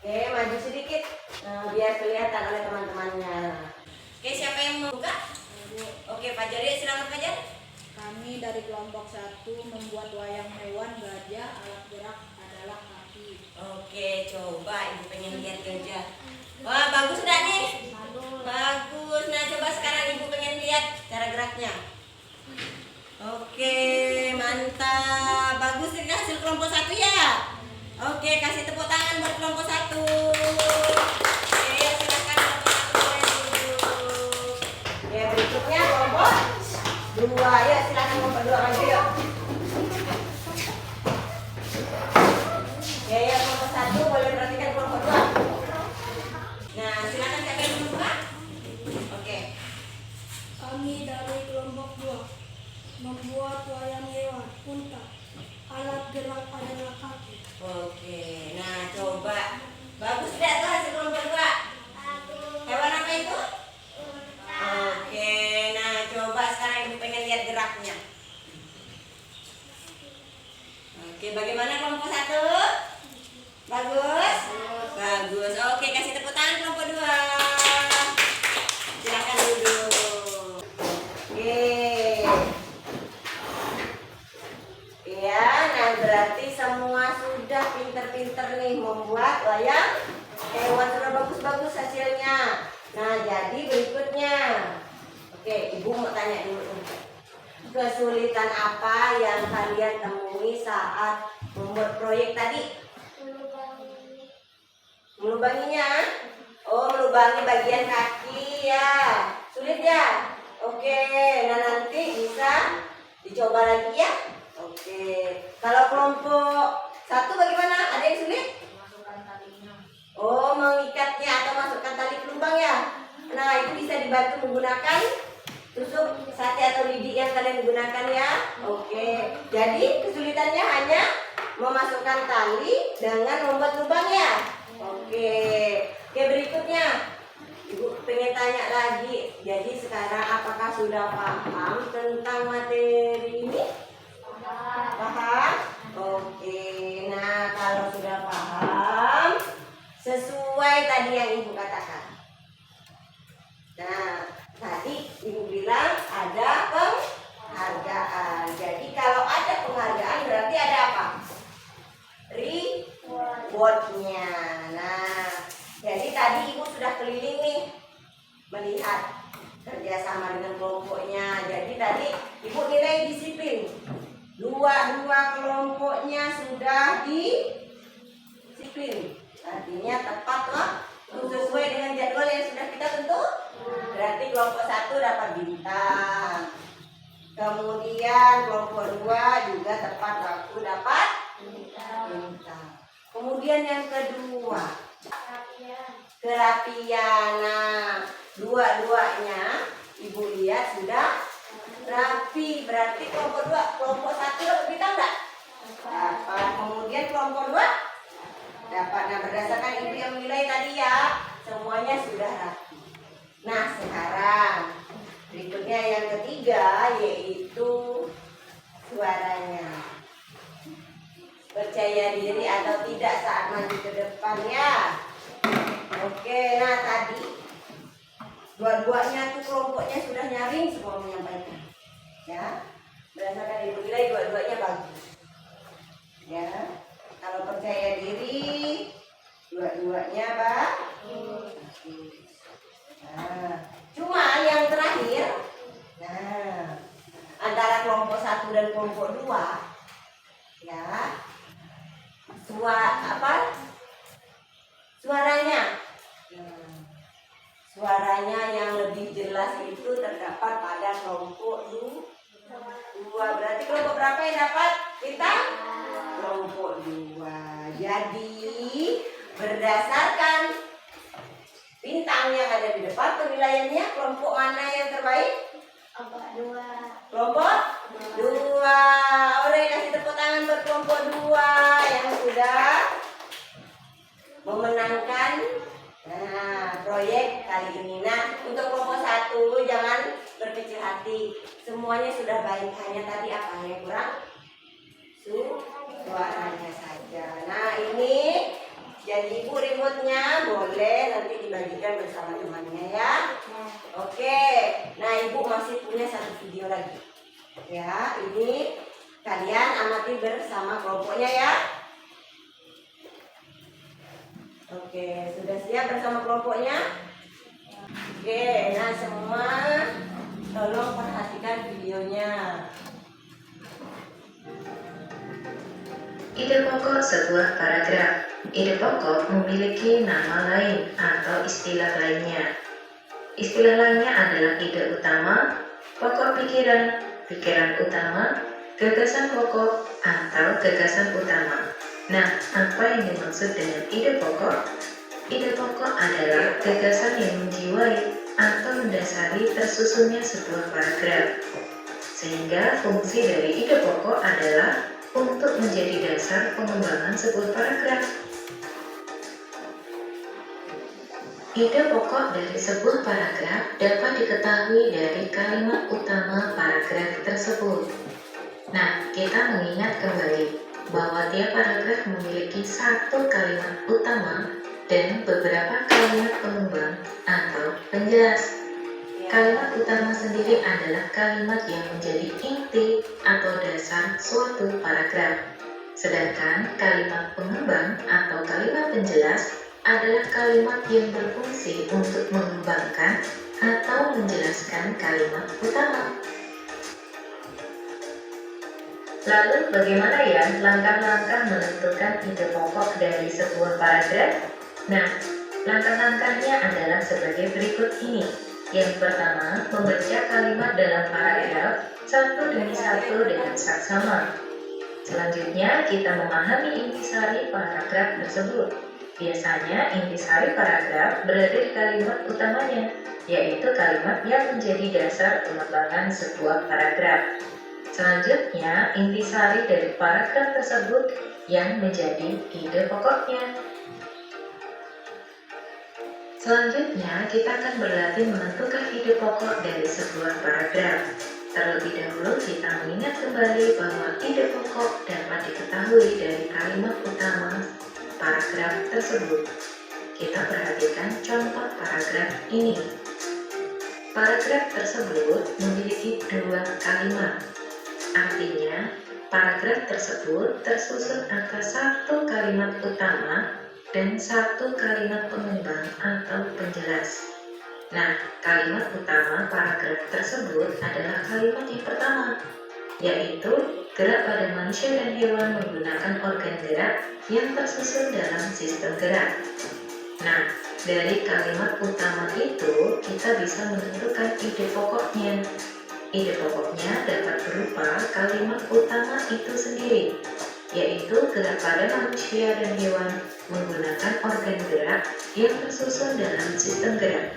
Oke, maju sedikit. biar kelihatan oleh teman-temannya. Oke, siapa yang mau buka? Oke, Fajar, ya silakan Fajar. Kami dari kelompok 1 membuat wayang hewan gajah, alat gerak adalah kaki. Oke, coba ibu pengen lihat gajah. Wah, bagus enggak nih? Bagus. Nah, coba sekarang ibu pengen lihat cara geraknya. Oke, mantap. Bagus ini hasil kelompok 1 ya. Oke, kasih tepuk tangan buat kelompok 1. Oke, ya, silakan kelompok 1 boleh duduk. Ya, berikutnya kelompok 2. Ya, silakan kelompok 2 maju yuk. Ya, kelompok 1 boleh perhatikan kelompok 2. Nah, silakan siapa yang mau buka? Oke. Kami dari kelompok 2 membuat wayang hewan unta, alat gerak adalah kaki. Oke, nah coba. Bagus tidak tuh hasil kelompok 2? Hewan apa itu? Oke, nah coba sekarang ibu pengen lihat geraknya. Oke, bagaimana kelompok 1? Bagus? Bagus. Oke, kasih tepuk tangan kelompok 2. Silakan duduk. Oke. Iya, nah berarti semua sudah pinter-pinter nih membuat wayang hewan, sudah bagus-bagus hasilnya. Nah, jadi berikutnya. Oke, ibu mau tanya dulu. Kesulitan apa yang kalian temui saat membuat proyek tadi? Melubanginya? Oh, melubangi bagian kaki ya. Sulit ya? Oke, nah nanti bisa dicoba lagi ya. Oke, kalau kelompok 1 bagaimana? Ada yang sulit? Masukkan talinya. Oh, mengikatnya atau masukkan tali ke lubang ya. Nah, itu bisa dibantu menggunakan tusuk sate atau lidi yang kalian gunakan ya. Oke, jadi kesulitannya hanya memasukkan tali dengan membuat lubang ya. Oke, berikutnya ibu pengen tanya lagi. Jadi sekarang apakah sudah paham tentang materi ini? Paham? Oke, nah kalau sudah paham, sesuai tadi yang ibu katakan. Nah, tadi ibu bilang ada penghargaan. Jadi kalau ada penghargaan berarti ada apa? Rewardnya. Nah, jadi tadi ibu sudah keliling nih melihat kerjasama dengan kelompoknya. Jadi tadi ibu nilai disiplin. Dua kelompoknya sudah disiplin. Artinya tepat loh, sesuai dengan jadwal yang sudah kita tentu. Berarti kelompok 1 dapat bintang. Kemudian kelompok 2 juga tepat waktu dapat bintang. Kemudian yang kedua, kerapian. Nah, dua-duanya ibu lihat sudah rapi. Berarti kelompok 2, kelompok 1 dapat bintang enggak? Dapat. Kemudian kelompok 2 dapat. Nah, berdasarkan ibu yang menilai tadi ya, semuanya sudah rapi. Nah, sekarang berikutnya yang ketiga yaitu suaranya. Percaya diri atau tidak saat maju ke depan ya. Oke, nah tadi dua-duanya tuh kelompoknya sudah nyaring semua menyampaikan. Ya, berdasarkan ibu nilai dua-duanya bagus. Ya, kalau percaya diri dua-duanya bagus. Nah, cuma yang terakhir, nah antara kelompok 1 dan kelompok 2, ya, suaranya, suaranya yang lebih jelas itu terdapat pada kelompok 2. Berarti kelompok berapa yang dapat bintang? Kelompok 2. Jadi berdasarkan bintang yang ada di depan, penilaiannya kelompok mana yang terbaik? Kelompok 2. Kelompok 2. Oke, kasih tepuk tangan buat kelompok 2 yang sudah memenangkan proyek kali ini. Nah, untuk kelompok 1 jangan berkecil hati. Semuanya sudah baik, hanya tadi apa yang kurang? Suaranya saja. Nah, ini Janji ibu remote-nya boleh nanti dibagikan bersama temannya ya. Oke, nah ibu masih punya satu video lagi. Ya, ini kalian amati bersama kelompoknya ya. Oke, sudah siap bersama kelompoknya? Oke, nah semua tolong perhatikan videonya. Ide pokok sebuah paragraf. Ide pokok memiliki nama lain atau istilah lainnya. Istilah lainnya adalah ide utama, pokok pikiran, pikiran utama, gagasan pokok, atau gagasan utama. Nah, apa yang dimaksud dengan ide pokok? Ide pokok adalah gagasan yang menjiwai atau mendasari tersusunnya sebuah paragraf. Sehingga fungsi dari ide pokok adalah untuk menjadi dasar pengembangan sebuah paragraf. Ide pokok dari sebuah paragraf dapat diketahui dari kalimat utama paragraf tersebut. Nah, kita mengingat kembali bahwa tiap paragraf memiliki satu kalimat utama dan beberapa kalimat pengembang atau penjelas. Kalimat utama sendiri adalah kalimat yang menjadi inti atau dasar suatu paragraf. Sedangkan kalimat pengembang atau kalimat penjelas adalah kalimat yang berfungsi untuk mengembangkan atau menjelaskan kalimat utama. Lalu bagaimana ya langkah-langkah menentukan ide pokok dari sebuah paragraf? Nah, langkah-langkahnya adalah sebagai berikut ini. Yang pertama, membaca kalimat dalam paragraf satu demi satu dengan saksama. Selanjutnya, kita memahami intisari paragraf tersebut. Biasanya, intisari paragraf berada di kalimat utamanya, yaitu kalimat yang menjadi dasar pengembangan sebuah paragraf. Selanjutnya, intisari dari paragraf tersebut yang menjadi ide pokoknya. Selanjutnya, kita akan berlatih menentukan ide pokok dari sebuah paragraf. Terlebih dahulu, kita mengingat kembali bahwa ide pokok dapat diketahui dari kalimat utama paragraf tersebut. Kita perhatikan contoh paragraf ini. Paragraf tersebut memiliki dua kalimat. Artinya, paragraf tersebut tersusun atas satu kalimat utama dan satu kalimat pengembang atau penjelas. Nah, kalimat utama paragraf tersebut adalah kalimat yang pertama, yaitu gerak pada manusia dan hewan menggunakan organ gerak yang tersusun dalam sistem gerak. Nah, dari kalimat utama itu kita bisa menentukan ide pokoknya. Ide pokoknya dapat berupa kalimat utama itu sendiri, yaitu gerak pada manusia dan hewan menggunakan organ gerak yang tersusun dalam sistem gerak,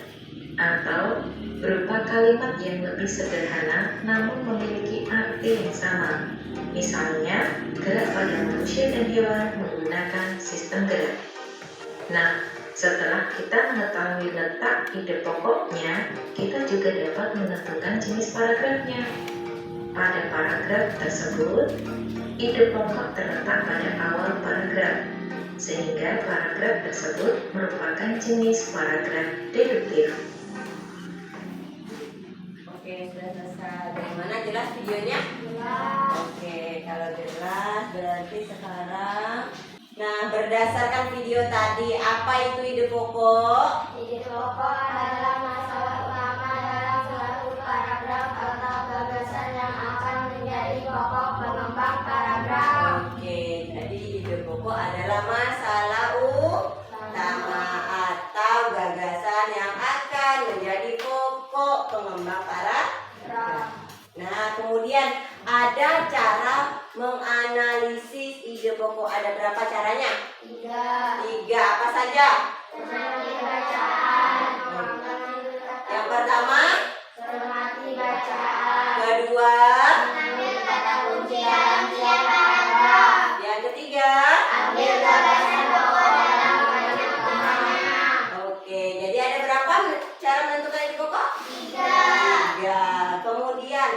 atau berupa kalimat yang lebih sederhana namun memiliki arti yang sama. Misalnya, gerak pada manusia dan hewan menggunakan sistem gerak. Nah, setelah kita mengetahui letak ide pokoknya, kita juga dapat menentukan jenis paragrafnya. Pada paragraf tersebut, ide pokok terletak pada awal paragraf, sehingga paragraf tersebut merupakan jenis paragraf deduktif. Oke, sudah selesai. Bagaimana, jelas videonya? Oke, kalau jelas berarti sekarang. Nah, berdasarkan video tadi, apa itu ide pokok? Ide pokok adalah masalah utama dalam suatu paragraf atau gagasan yang akan menjadi pokok pengembang paragraf. Oke, jadi ide pokok adalah masalah utama atau gagasan yang akan menjadi pokok pengembang paragraf. Nah, kemudian ada cara menganalisis ide pokok. Ada berapa caranya? Tiga. Apa saja? Cermati bacaan. Yang pertama, Cermati bacaan. kedua, Ambil kata kunci dalam setiap paragraf. yang ketiga. Ambil gagasan pokok dalam kalimat utamanya. Oke, jadi ada berapa cara menentukan ide pokok? Tiga. Kemudian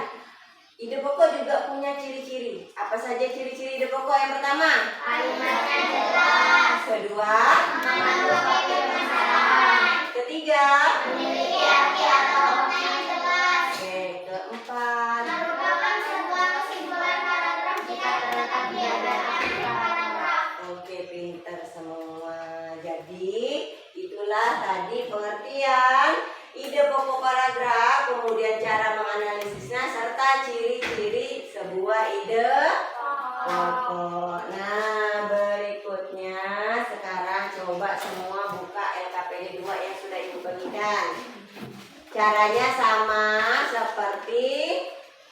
ide pokok juga punya ciri-ciri. Apa saja ciri-ciri ide pokok? Yang pertama, Kalimatnya jelas. kedua, ketiga. Memiliki arti atau makna yang jelas. Oke, keempat. Merupakan sebuah kesimpulan paragraf jika terletak di akhir paragraf. Oke, pinter semua. Jadi, itulah tadi pengertian ide pokok paragraf, kemudian cara menganalisisnya, serta ciri-ciri sebuah ide pokok. Nah, berikutnya sekarang coba semua buka LKPD 2 yang sudah Ibu bagikan. Caranya sama seperti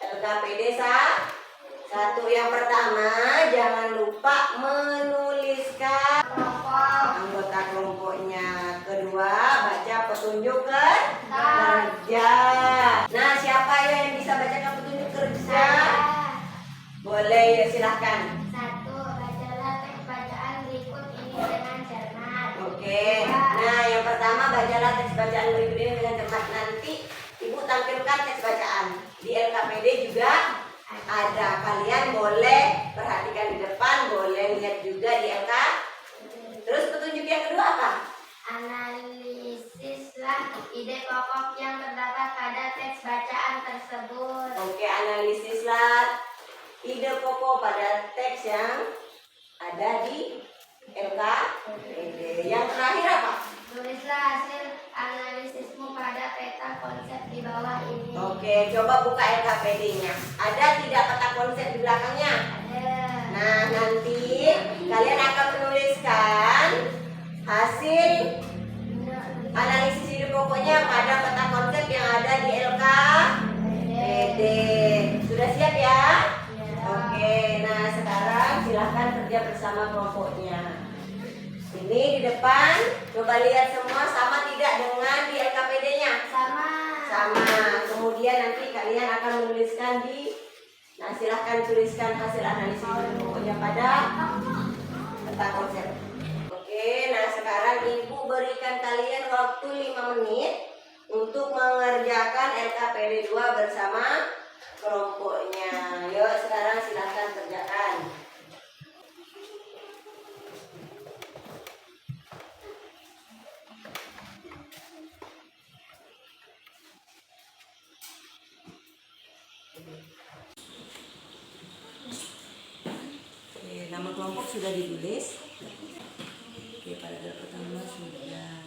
LKPD 1. Yang pertama, jangan lupa menuliskan anggota kelompoknya. Kedua, baca petunjuk kerja. Nah, siapa yang bisa bacakan petunjuk kerja? Boleh, ya silahkan. 1. Bacalah teks bacaan berikut ini dengan cermat. Oke. Nah, yang pertama, bacalah teks bacaan berikut ini dengan cermat. Nanti Ibu tampilkan teks bacaan. Di LKPD juga ada. Kalian boleh perhatikan di depan, boleh lihat juga di LK. Terus petunjuk yang kedua apa? Analisislah ide pokok yang terdapat pada teks bacaan tersebut. Oke, analisislah ide pokok pada teks yang ada di LKPD. Yang terakhir apa? Tulislah hasil analisismu pada peta konsep di bawah ini. Oke, coba buka LKPD-nya. Ada tidak peta konsep di belakangnya? Ada. Nah, nanti kalian akan menuliskan hasil analisis ide pokoknya pada peta konsep yang ada di LKPD. Sudah siap ya? Oke, nah sekarang silahkan kerja bersama kelompoknya. Ini di depan, coba lihat semua sama tidak dengan di LKPD-nya? Sama. Sama. Kemudian nanti kalian akan menuliskan nah silahkan tuliskan hasil analisis ide pokoknya pada peta konsep. Oke, nah sekarang Ibu berikan kalian waktu 5 menit untuk mengerjakan LKPD 2 bersama kelompoknya. Yuk, sekarang silahkan kerjakan. Oke, nama kelompok sudah ditulis. Oke, paragraf pertama sudah.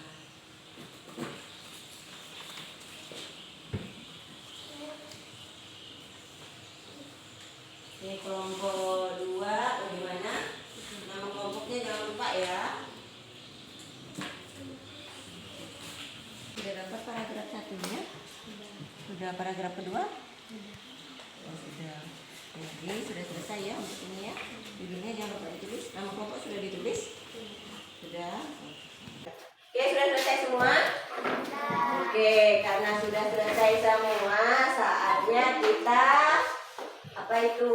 Oke, kelompok 2 bagaimana? Nama kelompoknya jangan lupa ya. Sudah dapat paragraf satunya? Sudah paragraf kedua? Oh, sudah. Jadi sudah selesai ya untuk ini ya. Judulnya jangan lupa ditulis. Nama kelompok sudah ditulis? Sudah. Oke, sudah selesai semua? Oke, karena sudah selesai semua, saatnya kita apa itu?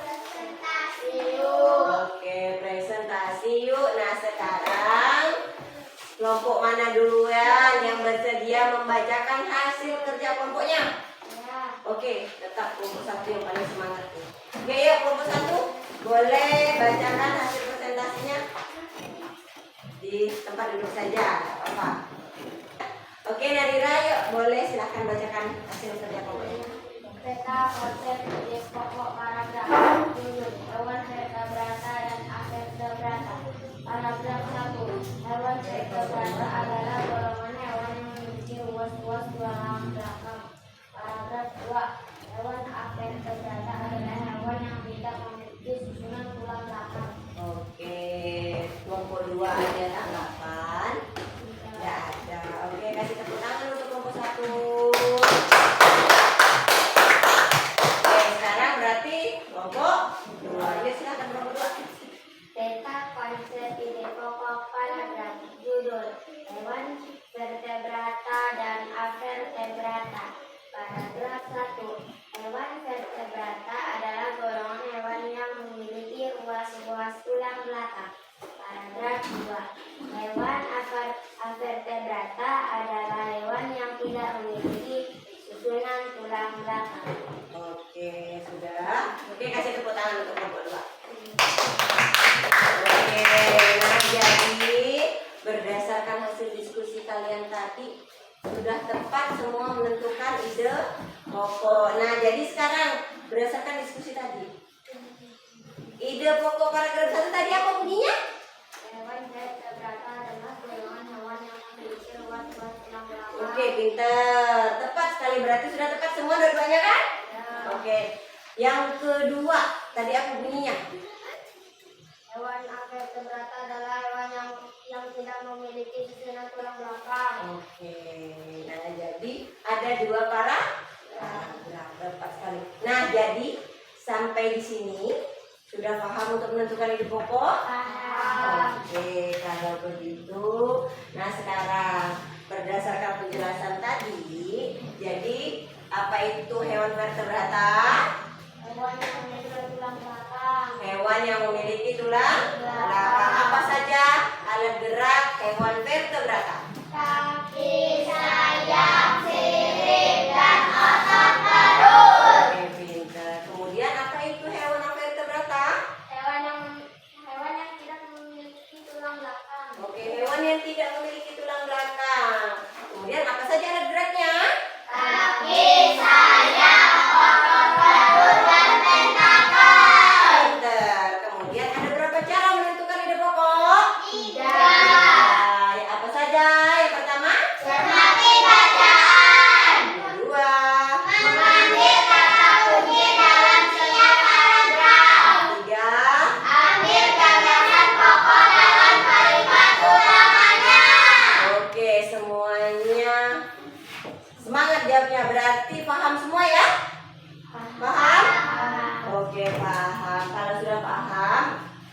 Presentasi yuk. Oke, presentasi yuk. Nah, sekarang kelompok mana duluan yang bersedia membacakan hasil kerja kelompoknya? Ya. Oke, tetap kelompok 1 yang paling semangat. Oke, ya kelompok 1 boleh bacakan hasil presentasinya di tempat duduk saja, nggak apa-apa. Oke, Nadira, yuk boleh silahkan bacakan hasil kerja kelompoknya. Peta konsep ide pokok paragraf. Judul hewan vertebrata dan avertebrata. Paragraf 1. Hewan vertebrata adalah golongan hewan yang memiliki ruas-ruas tulang belakang. Paragraf 2. Hewan avertebrata adalah hewan yang tidak memiliki susunan tulang belakang. Oke, kelompok 2 ada tanggapan? Tidak ada. Oke, kasih tepuk tangan untuk kelompok 1. Oke, sekarang berarti kelompok 2. Ya, silakan kelompok 2. Peta konsep ide pokok paragraf. Judul hewan vertebrata dan avertebrata. Paragraf 1. Hewan vertebrata adalah golongan hewan yang memiliki ruas-ruas tulang belakang. Paragraf 2. Hewan avertebrata adalah hewan yang tidak memiliki susunan tulang belakang. Oke, sudah. Oke, kasih tepuk tangan untuk kelompok 2. Oke, nah jadi berdasarkan hasil diskusi kalian kalian tadi sudah tepat semua menentukan ide pokok. Nah, jadi sekarang berdasarkan diskusi tadi, ide pokok paragraf 1 tadi apa bunyinya? Hewan vertebrata adalah golongan hewan yang memiliki ruas-ruas tulang belakang. Oke, pinter. Tepat sekali, berarti sudah tepat semua dua-duanya kan? Ya. Oke. Yang kedua, tadi apa bunyinya? Hewan vertebrata adalah hewan yang tidak memiliki susunan tulang belakang. Oke. Nah, jadi ada dua paragraf, tepat sekali. Nah, jadi sampai di sini sudah paham untuk menentukan ide pokok? Oke, kalau begitu, nah sekarang berdasarkan penjelasan tadi, jadi apa itu hewan vertebrata? Hewan yang memiliki tulang belakang. Hewan yang memiliki tulang belakang. Apa saja alat gerak hewan vertebrata? Kaki, sayap, sirip, dan otot perut. Oke, pintar. Kemudian apa itu hewan vertebrata? Hewan yang tidak memiliki tulang belakang. Oke, hewan yang tidak memiliki tulang belakang. Kemudian apa saja alat geraknya? Kaki, sayap, otot perut, dan tentakel. Pintar. Kemudian ada berapa cara menentukan ide pokok? 3. Ya, apa saja? Yang pertama, Cermati bacaan. yang kedua, Mengambil kata kunci dalam setiap paragraf. tiga, Ambil gagasan pokok dalam kalimat utamanya. oke semuanya semangat jawabnya, berarti paham semua ya? Paham? Oke, paham. Kalau sudah paham,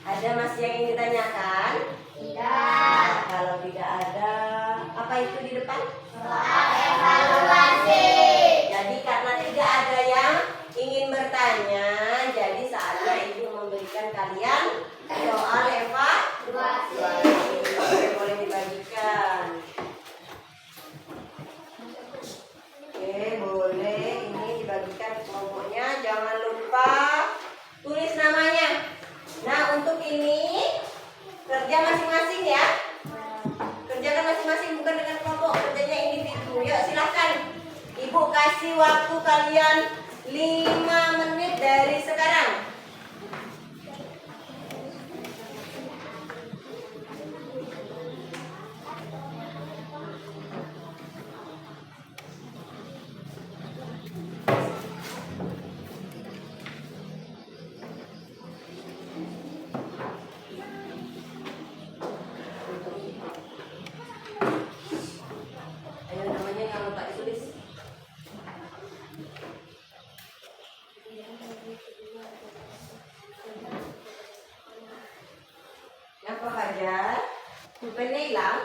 ada masih yang ingin ditanyakan? Tidak. Kalau tidak ada, apa itu di depan? Soal evaluasi. Jadi karena tidak ada yang ingin bertanya, jadi saatnya ibu memberikan kalian soal evaluasi. Oke, boleh dibagikan. Oke, boleh. Ini dibagikan kelompoknya. Jangan lupa tulis namanya. Nah, untuk ini kerja masing-masing ya. Kerjakan masing-masing, bukan dengan kelompok. Kerjanya individu. Yuk, silahkan. Ibu kasih waktu kalian 5 menit dari sekarang. Ayo, namanya jangan lupa ditulis. Apa Fajar? Pulpennya hilang?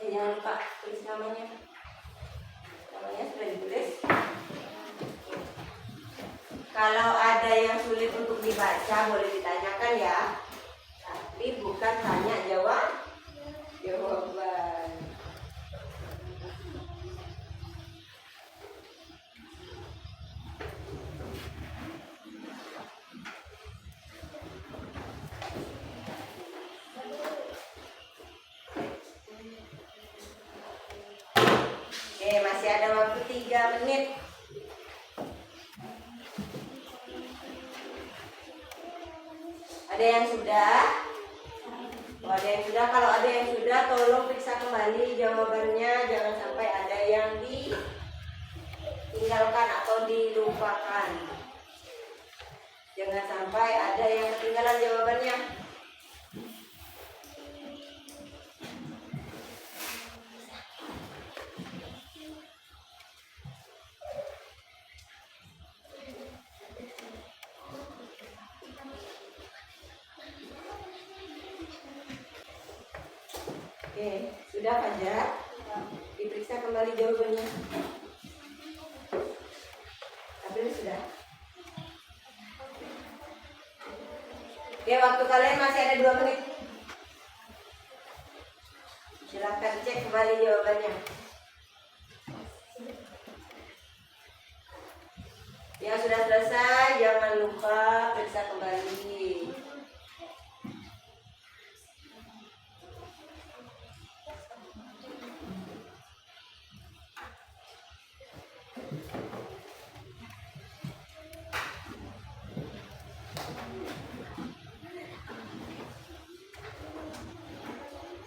Ya, jangan lupa tulis namanya. Namanya sudah ditulis. Kalau ada yang sulit untuk dibaca, boleh ditanyakan ya. Tapi bukan tanya jawaban. Oke, masih ada waktu 3 menit. Ada yang sudah? Oh, ada yang sudah. Kalau ada yang sudah, tolong periksa kembali jawabannya. Jangan sampai ada yang ditinggalkan atau dilupakan. Jangan sampai ada yang ketinggalan jawabannya. Oke, sudah Fajar? Diperiksa kembali jawabannya. April sudah? Oke, waktu kalian masih ada 2 menit. Silahkan cek kembali jawabannya. Yang sudah selesai, jangan lupa periksa kembali.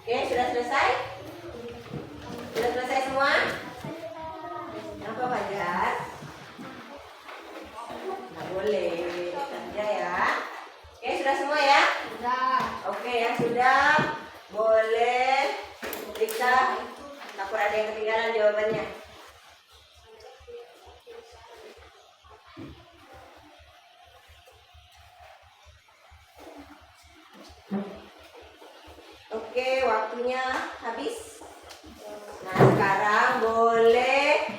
Oke, sudah selesai? Sudah selesai semua? Apa Fajar? Nggak boleh kerja ya. Oke, sudah semua ya? Sudah. Oke, yang sudah boleh periksa. Takut ada yang ketinggalan jawabannya. Oke, waktunya habis. Nah, sekarang boleh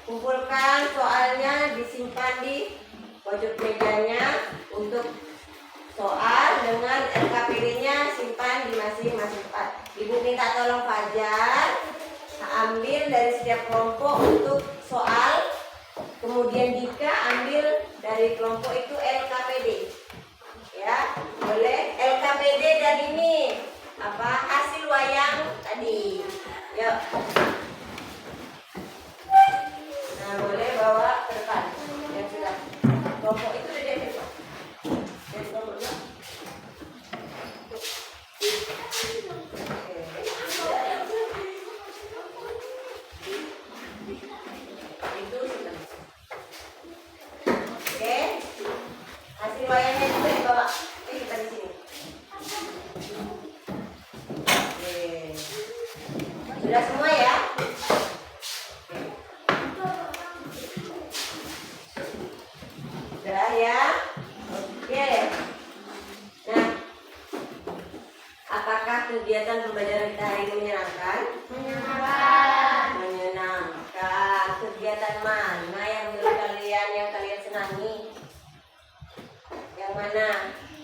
kumpulkan soalnya, disimpan di pojok mejanya. Untuk soal dengan LKPD-nya simpan di masing-masing tempat. Ibu minta tolong Fajar ambil dari setiap kelompok untuk soal. Kemudian Dika ambil dari kelompok itu LKPD. Ya, boleh LKPD dan ini apa hasil wayang tadi. Yuk. Nah, boleh bawa ke depan. Yang sudah kelompok itu udah diambil Pak. Dari kelompok dua. Itu sudah. Oke. Hasil wayangnya juga dibawa. Kita di sini. Sudah semua ya? Sudah ya? Oke. Nah, apakah kegiatan pembelajaran kita hari ini menyenangkan? Menyenangkan. Menyenangkan. Kegiatan mana yang menurut kalian yang kalian senangi? Yang mana?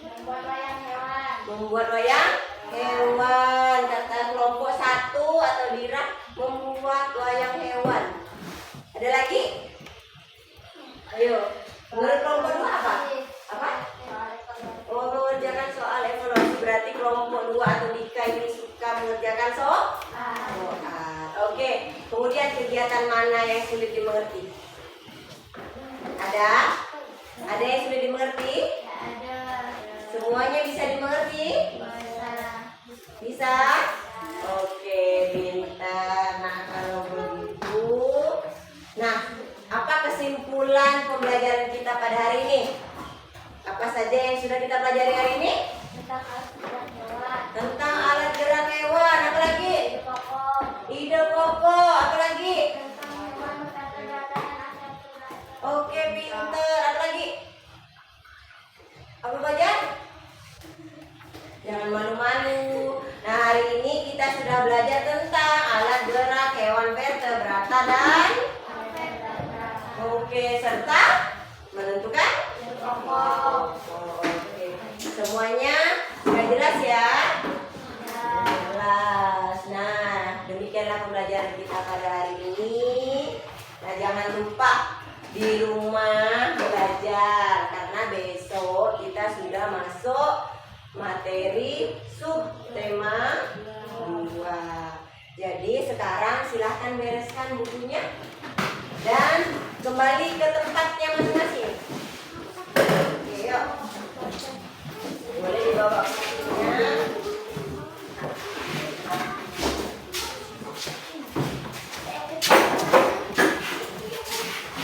Membuat wayang hewan. Membuat wayang hewan. Kata kelompok 1 atau Dira membuat wayang hewan. Ada lagi? Ayo. Menurut kelompok 2 apa? Apa? Oh, mengerjakan soal evaluasi. Berarti kelompok 2 atau Dika ini suka mengerjakan soal. Oke. Kemudian kegiatan mana yang sulit dimengerti? Ada? Ada yang sulit dimengerti? Ada. Semuanya bisa dimengerti? Bisa? Oke, pintar. Nah, kalau begitu, nah, apa kesimpulan pembelajaran kita pada hari ini? Apa saja yang sudah kita pelajari hari ini? Tentang alat hewan. Tentang alat gerak hewan. Apa lagi? Pokok. Ide pokok. Apa lagi? Tentang hewan berkata-kata dan asal tulang. Oke, pintar. Apa lagi? Apa Fajar? Jangan malu-malu. Nah, hari ini kita sudah belajar tentang alat gerak hewan vertebrata dan oke, serta menentukan Pokok. oke. Semuanya sudah jelas ya? Jelas. Nah, demikianlah pembelajaran kita pada hari ini. Nah, jangan lupa di rumah belajar karena besok kita sudah masuk materi subtema 2. Jadi sekarang silahkan bereskan bukunya dan kembali ke tempatnya masing-masing. Oke, yuk. Boleh dibawa bukunya.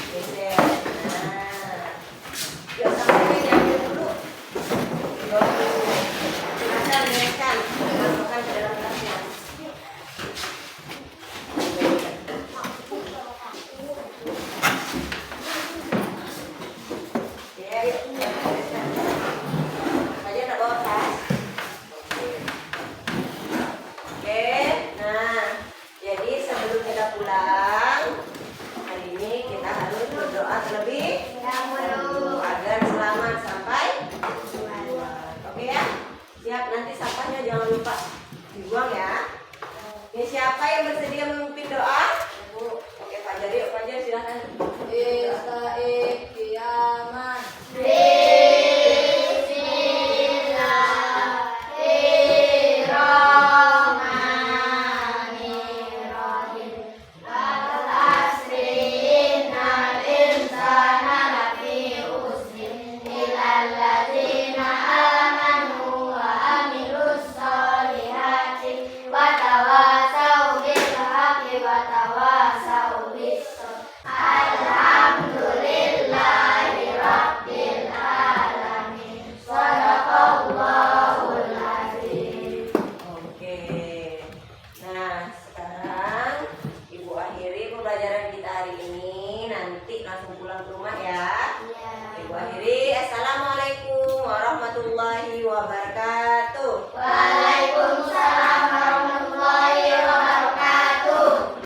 Geser. Nah, yuk sampai diambil dulu. Dibawa dulu. Silahkan bereskan, masukkan ke dalam tasnya. Ya, yuk. Bereskan. Fajar nak bawa tas? Oke. Nah, jadi sebelum kita pulang, hari ini kita harus berdoa terlebih dahulu agar selamat sampai tujuan. Oke ya? akhiri.